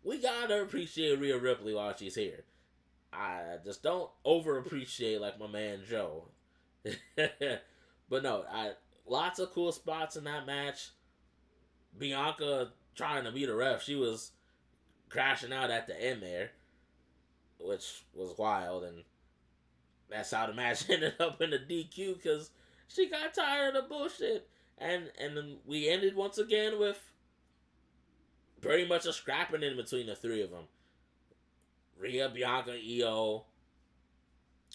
we gotta appreciate Rhea Ripley while she's here. I just don't over-appreciate, like, my man Joe. But no, lots of cool spots in that match. Bianca trying to be the ref, she was crashing out at the end there, which was wild, and that's how the match ended up in the DQ, because she got tired of the bullshit. And then we ended once again with pretty much a scrapping in between the three of them. Rhea, Bianca, Io,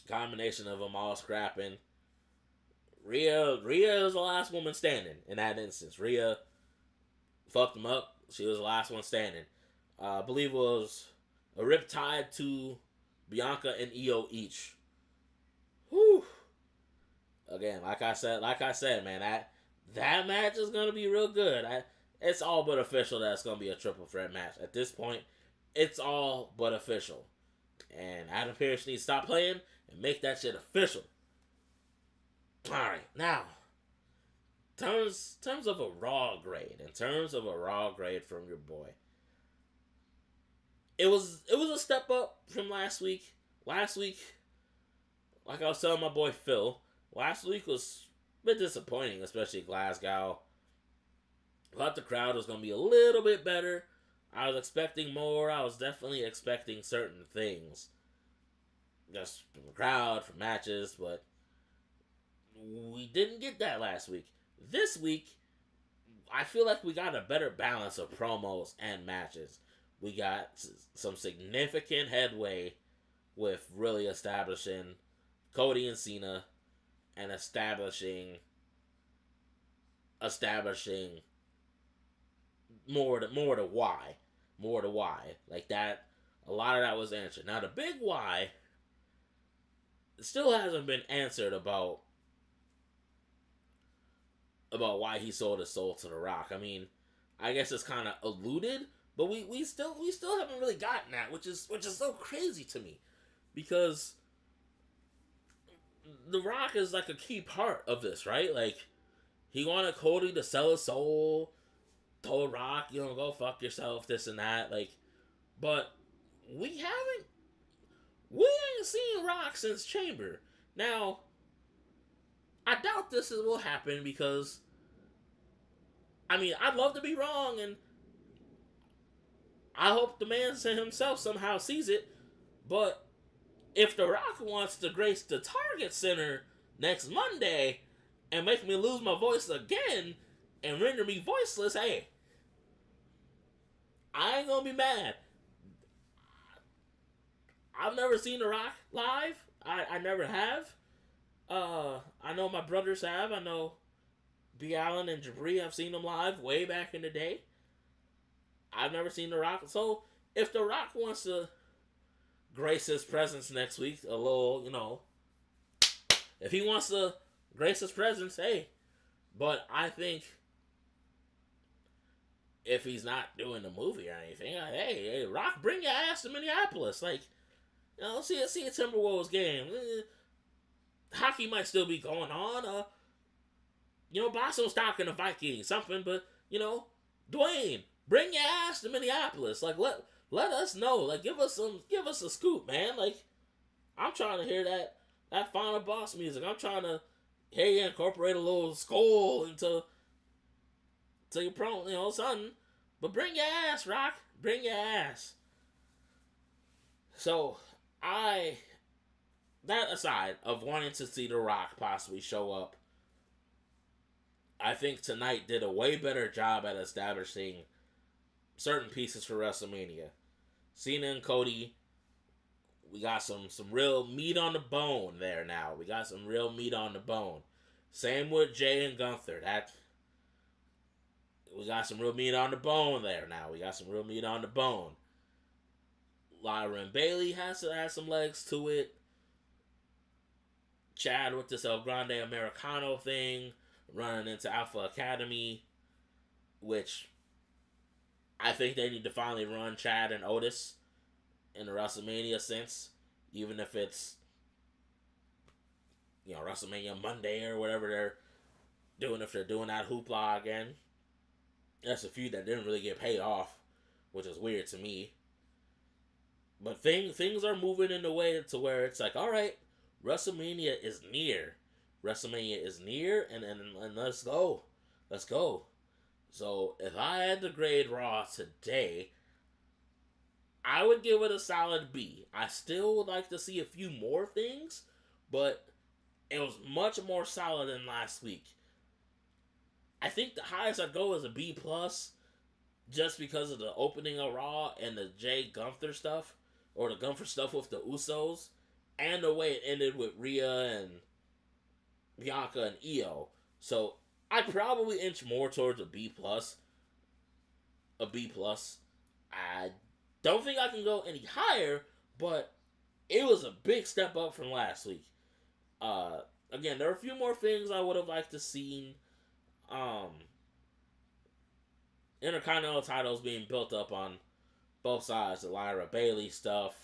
combination of them all scrapping. Rhea is the last woman standing in that instance. Rhea fucked them up. She was the last one standing. I believe it was a riptide to Bianca and Io each. Whew. Again, like I said, man, that match is gonna be real good. It's all but official that it's gonna be a triple threat match. At this point, it's all but official. And Adam Pearce needs to stop playing and make that shit official. Alright, now, terms of a Raw grade, from your boy, it was a step up from last week. Last week, like I was telling my boy Phil, last week was a bit disappointing, especially Glasgow. I thought the crowd was going to be a little bit better. I was expecting more. I was definitely expecting certain things. Just from the crowd, from matches, but we didn't get that last week. This week, I feel like we got a better balance of promos and matches. We got some significant headway with really establishing Cody and Cena and establishing more to why. Like that, a lot of that was answered. Now the big why still hasn't been answered about why he sold his soul to The Rock. I mean, I guess it's kind of alluded, but we still haven't really gotten that, which is so crazy to me, because The Rock is like a key part of this, right? Like, he wanted Cody to sell his soul, told Rock, go fuck yourself, this and that, like, but we ain't seen Rock since Chamber. Now, I doubt this will happen because, I mean, I'd love to be wrong, and I hope the man himself somehow sees it, but if The Rock wants to grace the Target Center next Monday and make me lose my voice again and render me voiceless, hey, I ain't gonna be mad. I've never seen The Rock live. I never have. I know my brothers have. I know B. Allen and Jabri, I've seen them live way back in the day. I've never seen The Rock. So, if The Rock wants to grace his presence next week, a little, if he wants to grace his presence, hey. But I think if he's not doing the movie or anything, hey, Rock, bring your ass to Minneapolis. Like, see a Timberwolves game. Hockey might still be going on. Buy some stock in the Vikings, something. But, Dwayne, bring your ass to Minneapolis. Like, let us know. Like, give us a scoop, man. Like, I'm trying to hear that Final Boss music. I'm trying to hear you incorporate a little skull into your promo, something. But bring your ass, Rock. Bring your ass. So, that aside of wanting to see The Rock possibly show up, I think tonight did a way better job at establishing certain pieces for WrestleMania. Cena and Cody, we got some real meat on the bone there now. We got some real meat on the bone. Same with Jay and Gunther. We got some real meat on the bone there now. We got some real meat on the bone. Lyra and Bailey has some legs to it. Chad with this El Grande Americano thing, running into Alpha Academy, which I think they need to finally run Chad and Otis in the WrestleMania sense, even if it's, WrestleMania Monday or whatever they're doing, if they're doing that hoopla again. That's a feud that didn't really get paid off, which is weird to me. But things are moving in a way to where it's like, all right, WrestleMania is near. And let's go. Let's go. So, if I had to grade Raw today, I would give it a solid B. I still would like to see a few more things, but it was much more solid than last week. I think the highest I'd go is a B+. just because of the opening of Raw and the Jay Gunther stuff, or the Gunther stuff with the Usos, and the way it ended with Rhea and Bianca and Io. So I'd probably inch more towards a B plus. A B plus. I don't think I can go any higher, but it was a big step up from last week. Again, there are a few more things I would have liked to see. Intercontinental titles being built up on both sides. The Lyra Bailey stuff,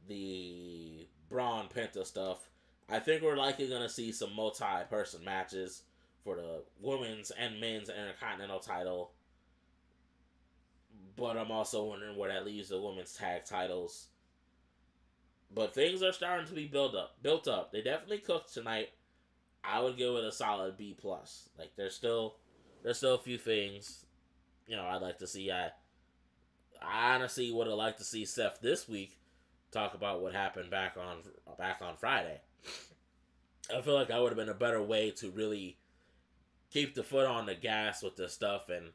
the Bron Penta stuff. I think we're likely going to see some multi-person matches for the women's and men's Intercontinental title. But I'm also wondering where that leaves the women's tag titles. But things are starting to be built up. They definitely cooked tonight. I would give it a solid B plus. Like there's still a few things, I'd like to see. I honestly would have liked to see Seth this week talk about what happened back on Friday. I feel like that would have been a better way to really keep the foot on the gas with this stuff and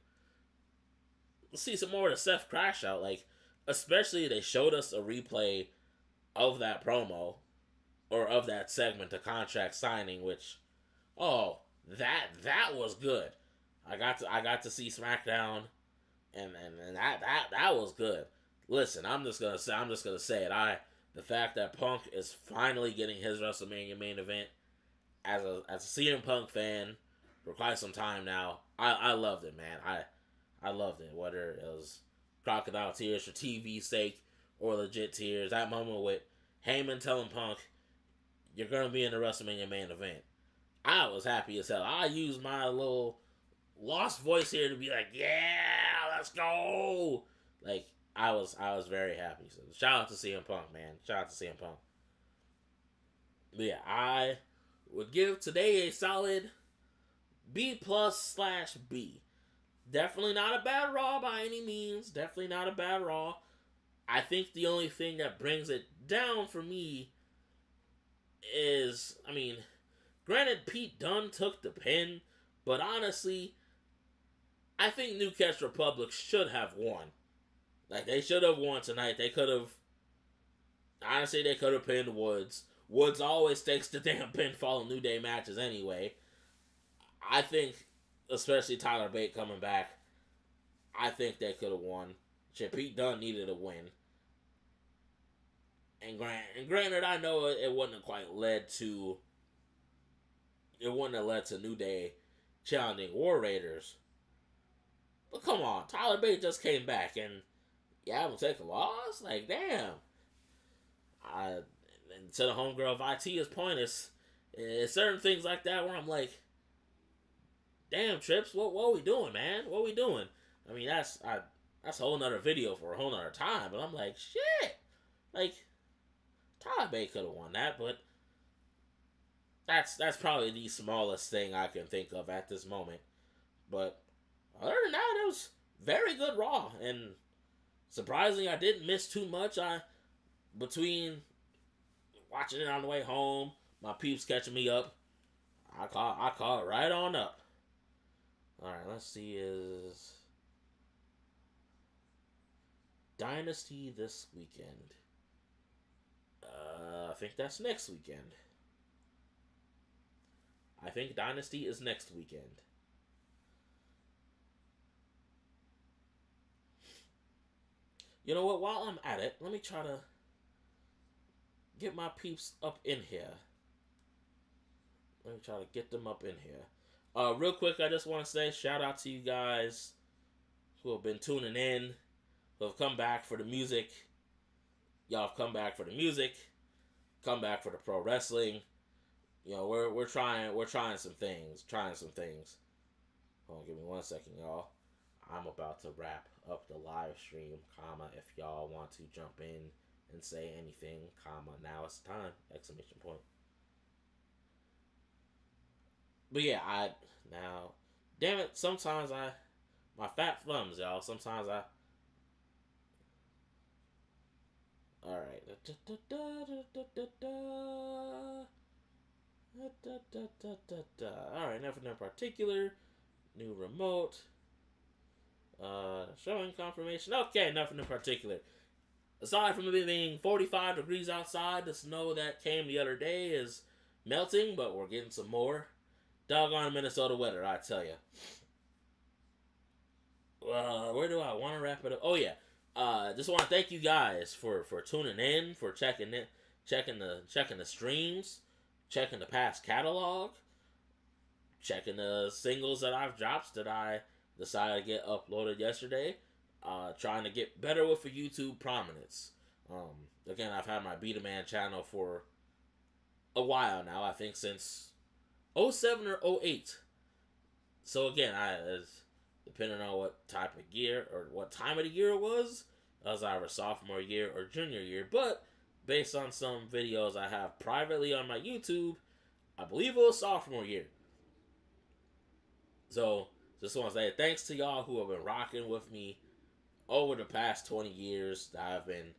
see some more of the Seth crash out. Like, especially they showed us a replay of that promo or of that segment, the contract signing, which that was good. I got to see SmackDown and that was good. Listen, I'm just gonna say it. The fact that Punk is finally getting his WrestleMania main event as a CM Punk fan for quite some time now, I loved it, man. I loved it. Whether it was crocodile tears for TV's sake or legit tears, that moment with Heyman telling Punk, "You're gonna be in the WrestleMania main event." I was happy as hell. I used my little lost voice here to be like, "Yeah, let's go!" Like I was very happy. So shout out to CM Punk, man. Shout out to CM Punk. But yeah, I would give today a solid B plus / B. Definitely not a bad Raw by any means. Definitely not a bad Raw. I think the only thing that brings it down for me is, granted, Pete Dunne took the pin, but honestly, I think New Catch Republic should have won. Like, they should have won tonight. They could have pinned Woods. Woods always takes the damn pinfall in New Day matches anyway. I think, especially Tyler Bate coming back, I think they could have won. Shit, Pete Dunne needed a win. And granted, I know it wouldn't have quite led to... It wouldn't have led to New Day challenging War Raiders. But come on, Tyler Bate just came back and you have him take a loss? Like, damn. And to the homegirl of IT point, it's certain things like that where I'm like, damn, Trips, what we doing, man? What we doing? That's a whole nother video for a whole nother time, but I'm like, shit. Like, Tyler Bate could have won that, but that's probably the smallest thing I can think of at this moment. But other than that, it was very good Raw, and surprisingly, I didn't miss too much. Between watching it on the way home, my peeps catching me up, I caught it right on up. All right, let's see. Is Dynasty this weekend? I think that's next weekend. I think Dynasty is next weekend. You know what? While I'm at it, let me try to get my peeps up in here. Let me try to get them up in here. Real quick, I just want to say shout out to you guys who have been tuning in, who have come back for the music. Y'all have come back for the music, come back for the pro wrestling. We're trying some things. Hold on, give me 1 second, y'all. I'm about to wrap up the live stream, if y'all want to jump in and say anything, now it's time, ! But yeah, damn it, sometimes my fat thumbs, y'all, alright. Alright, nothing in particular. New remote. Showing confirmation. Okay, nothing in particular. Aside from it being 45 degrees outside, the snow that came the other day is melting, but we're getting some more. Doggone Minnesota weather, I tell you. Where do I want to wrap it up? Oh yeah, just want to thank you guys for tuning in, for checking the streams, checking the past catalog, checking the singles that I've dropped that I decided to get uploaded yesterday. Trying to get better with the YouTube prominence. Again, I've had my BDaMan channel for a while now. I think since 07 or 08. So again, depending on what type of year or what time of the year it was either sophomore year or junior year. But based on some videos I have privately on my YouTube, I believe it was sophomore year. So just want to say thanks to y'all who have been rocking with me over the past 20 years that I've been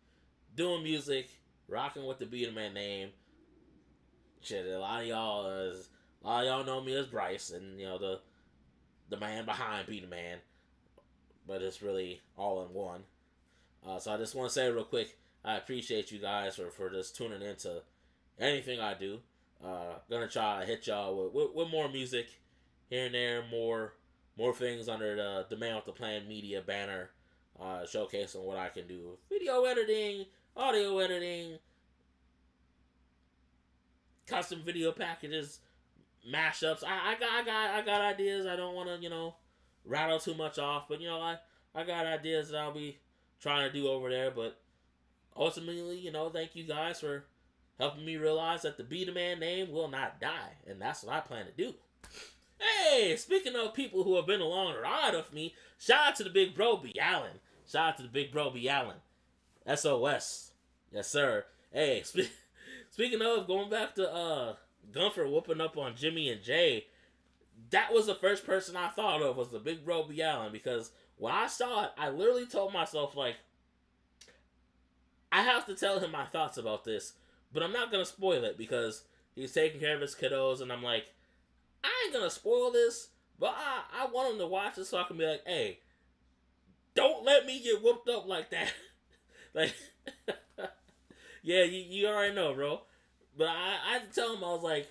doing music, rocking with the BDaMan name. Shit, a lot of y'all know me as Bryce, and the man behind BDaMan, but it's really all in one. So I just want to say real quick, I appreciate you guys for just tuning into anything I do. Gonna try to hit y'all with more music here and there, more things under the Man with the Plan Media banner, showcasing what I can do: video editing, audio editing, custom video packages, mashups. I got ideas. I don't want to rattle too much off, but I got ideas that I'll be trying to do over there. But ultimately, thank you guys for helping me realize that the BDaMan name will not die, and that's what I plan to do. Hey, speaking of people who have been along the ride with me, shout out to the big bro BDaMan. Shout out to the big bro BDaMan. SOS. Yes, sir. Hey, speaking of, going back to Gunther whooping up on Jimmy and Jay, that was the first person I thought of, was the big bro BDaMan, because when I saw it, I literally told myself, like, I have to tell him my thoughts about this, but I'm not going to spoil it because he's taking care of his kiddos, and I'm like, I ain't going to spoil this, but I want him to watch it so I can be like, hey, don't let me get whooped up like that. Like, yeah, you already know, bro. But I had to tell him, I was like,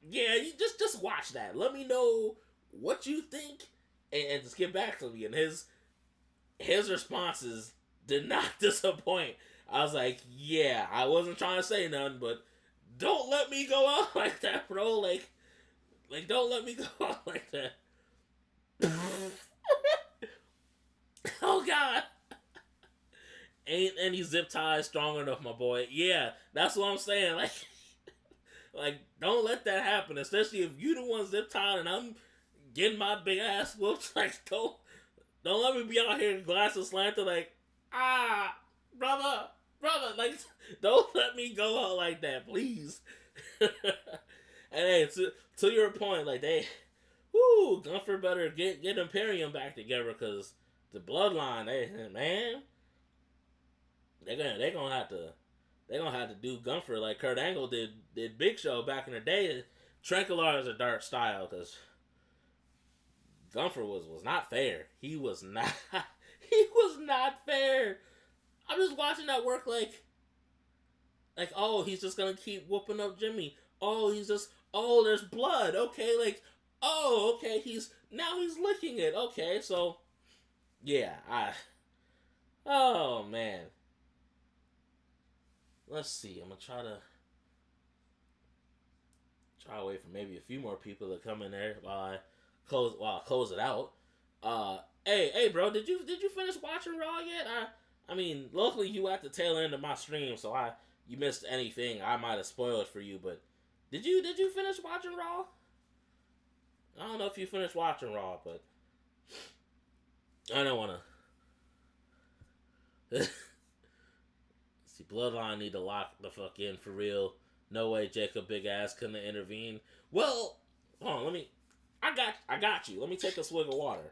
yeah, you just watch that. Let me know what you think, and just get back to me. And his responses did not disappoint. I was like, yeah, I wasn't trying to say nothing, but don't let me go out like that, bro. Like don't let me go out like that. Oh, God. Ain't any zip ties strong enough, my boy. Yeah, that's what I'm saying. Like, don't let that happen. Especially if you the one zip tied and I'm getting my big ass whooped. Like, don't let me be out here glasses slanted. Like, brother. Like, don't let me go out like that, please. And hey, to your point, like, Gunther better get Imperium back together, because the bloodline, they're gonna have to do Gunther like Kurt Angle did Big Show back in the day, tranquilize a dark style, because Gunther was not fair. He was not fair. I'm just watching that work like, oh, he's just gonna keep whooping up Jimmy. Oh, there's blood. Okay, like, oh, okay, he's licking it. Okay, so, yeah, oh, man. Let's see, I'm gonna try to wait for maybe a few more people to come in there while I close it out. Hey, bro, did you finish watching Raw yet? I mean, luckily you at the tail end of my stream, so you missed anything I might have spoiled for you, but did you finish watching Raw? I don't know if you finished watching Raw, but I don't want to. See, Bloodline need to lock the fuck in for real. No way Jacob Big Ass couldn't intervene. Well, hold on, I got you. Let me take a swig of water.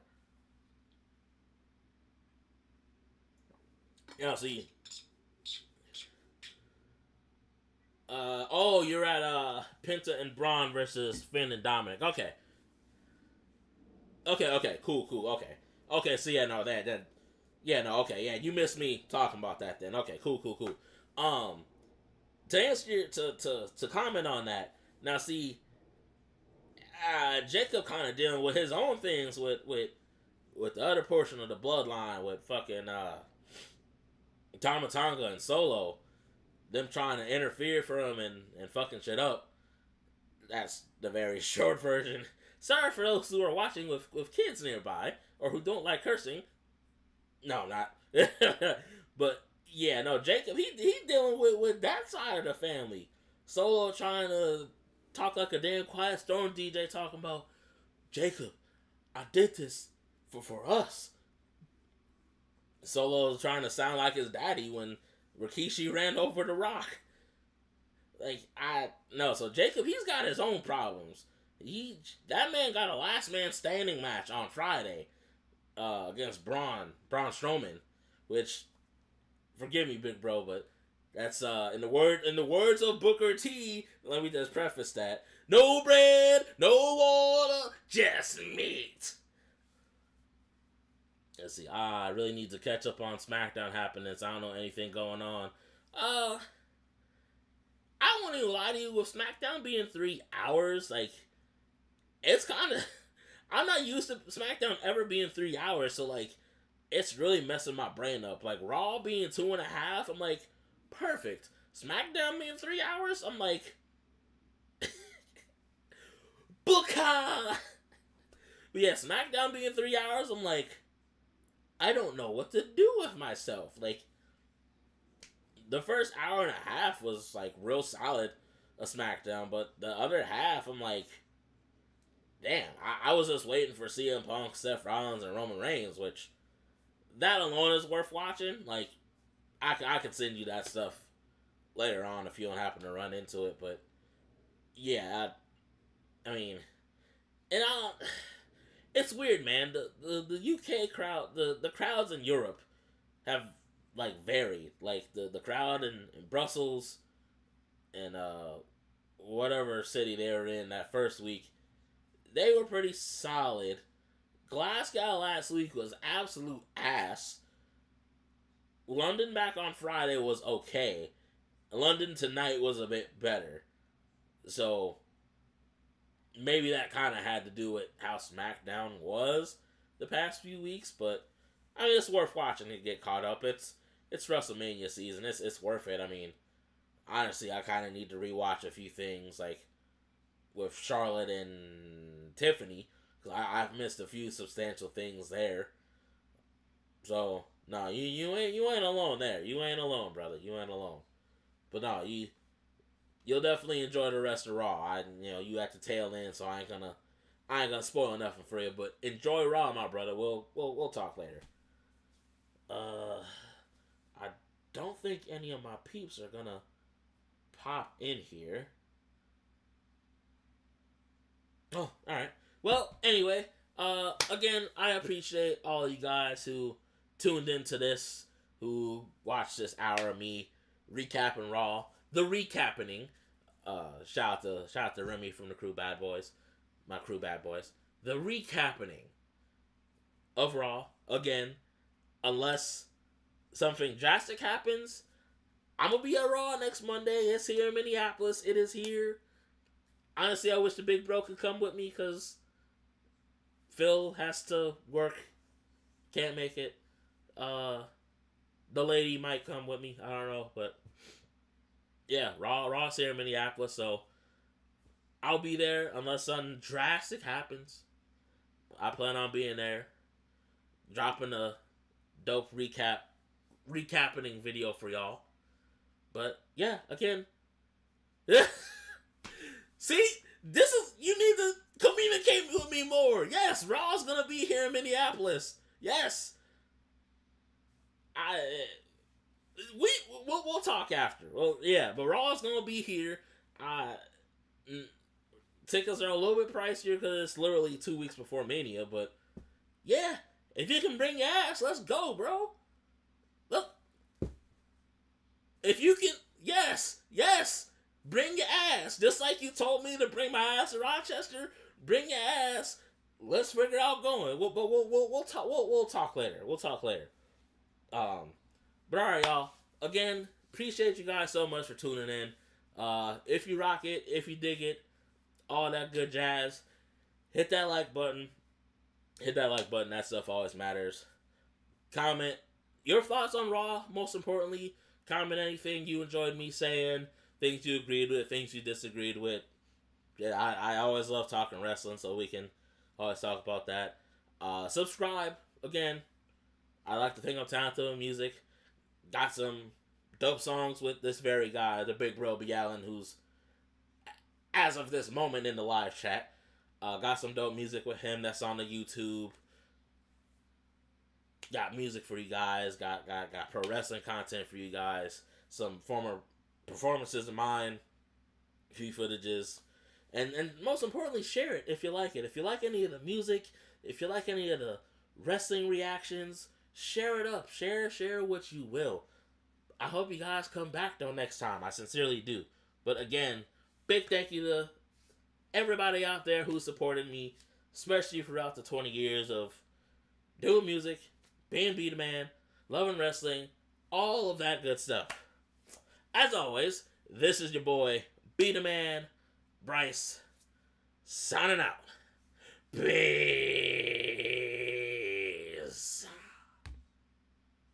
Yeah, see. You're at Penta and Bron versus Finn and Dominik. Okay, cool, okay. Okay, so yeah, no, that yeah, no, okay, yeah, you missed me talking about that then. Okay, cool. To answer your, to comment on that. Now, see, Jacob kind of dealing with his own things with the other portion of the bloodline with fucking Tama Tonga and Solo, them trying to interfere for him and fucking shit up. That's the very short version. Sorry for those who are watching with kids nearby or who don't like cursing. No, not. But yeah, no, Jacob, he dealing with that side of the family. Solo trying to talk like a damn Quiet Storm DJ talking about, Jacob, I did this for us. Solo trying to sound like his daddy when Rikishi ran over the Rock. Like, so Jacob, he's got his own problems. That man got a last man standing match on Friday against Braun Strowman, which, forgive me, big bro, but that's in the words of Booker T. Let me just preface that: no bread, no water, just meat. Let's see. I really need to catch up on SmackDown happenings. I don't know anything going on. I won't even lie to you, with SmackDown being 3 hours, like, it's kind of, I'm not used to SmackDown ever being 3 hours, so, like, it's really messing my brain up. Like, Raw being 2.5, I'm like, perfect. SmackDown being 3 hours, I'm like, Booker! But yeah, SmackDown being 3 hours, I'm like, I don't know what to do with myself. Like, the first hour and a half was, like, real solid a SmackDown, but the other half, I'm like, damn, I was just waiting for CM Punk, Seth Rollins, and Roman Reigns, which, that alone is worth watching. Like, I could send you that stuff later on if you don't happen to run into it, but, yeah, I mean, and it's weird, man. The UK crowd, the crowds in Europe have, like, varied. Like, the crowd in Brussels and whatever city they were in that first week, they were pretty solid. Glasgow last week was absolute ass. London back on Friday was okay. London tonight was a bit better. So, maybe that kind of had to do with how SmackDown was the past few weeks, but I mean, it's worth watching to get caught up. It's WrestleMania season. It's worth it. I mean, honestly, I kind of need to rewatch a few things, like with Charlotte and Tiffany, because I've missed a few substantial things there. So no, you ain't alone there. You ain't alone, brother. You ain't alone. But no, you'll definitely enjoy the rest of Raw. You at the tail end, so I ain't gonna spoil nothing for you. But enjoy Raw, my brother. We'll talk later. I don't think any of my peeps are gonna pop in here. Oh, alright. Well, anyway, again, I appreciate all you guys who tuned into this, who watched this hour of me recapping Raw. The recapping. Shout out to Remy from the crew Bad Boys. My crew Bad Boys. The recapping of Raw. Again, unless something drastic happens, I'm going to be at Raw next Monday. It's here in Minneapolis. It is here. Honestly, I wish the big bro could come with me because Phil has to work. Can't make it. The lady might come with me. I don't know. But yeah, Raw's here in Minneapolis. So I'll be there unless something drastic happens. I plan on being there. Dropping a dope recapping video for y'all. But yeah, again. See, you need to communicate with me more. Yes, Raw's gonna be here in Minneapolis. Yes. We'll talk after. Well, yeah, but Raw's gonna be here. Tickets are a little bit pricier because it's literally 2 weeks before Mania, but yeah, if you can bring your ass, let's go, bro. Look, if you can, yes, bring your ass. Just like you told me to bring my ass to Rochester, bring your ass let's figure out going. We'll talk. We'll talk later. We'll talk later. But all right, y'all. Again, appreciate you guys so much for tuning in. If you rock it, if you dig it, all that good jazz, hit that like button. Hit that like button. That stuff always matters. Comment your thoughts on Raw. Most importantly, comment anything you enjoyed me saying, things you agreed with, things you disagreed with. Yeah, I always love talking wrestling, so we can always talk about that. Subscribe again. I like to think I'm talented with music. Got some dope songs with this very guy, the big bro B Allen, who's as of this moment in the live chat. Got some dope music with him that's on the YouTube. Got music for you guys. Got pro wrestling content for you guys. Some former performances of mine. A few footages. And most importantly, share it if you like it. If you like any of the music, if you like any of the wrestling reactions, share it up. Share what you will. I hope you guys come back though next time. I sincerely do. But again, big thank you to everybody out there who supported me, especially throughout the 20 years of doing music, being BDaMan, loving wrestling, all of that good stuff. As always, this is your boy, BDaMan, Bryce, signing out. Peace.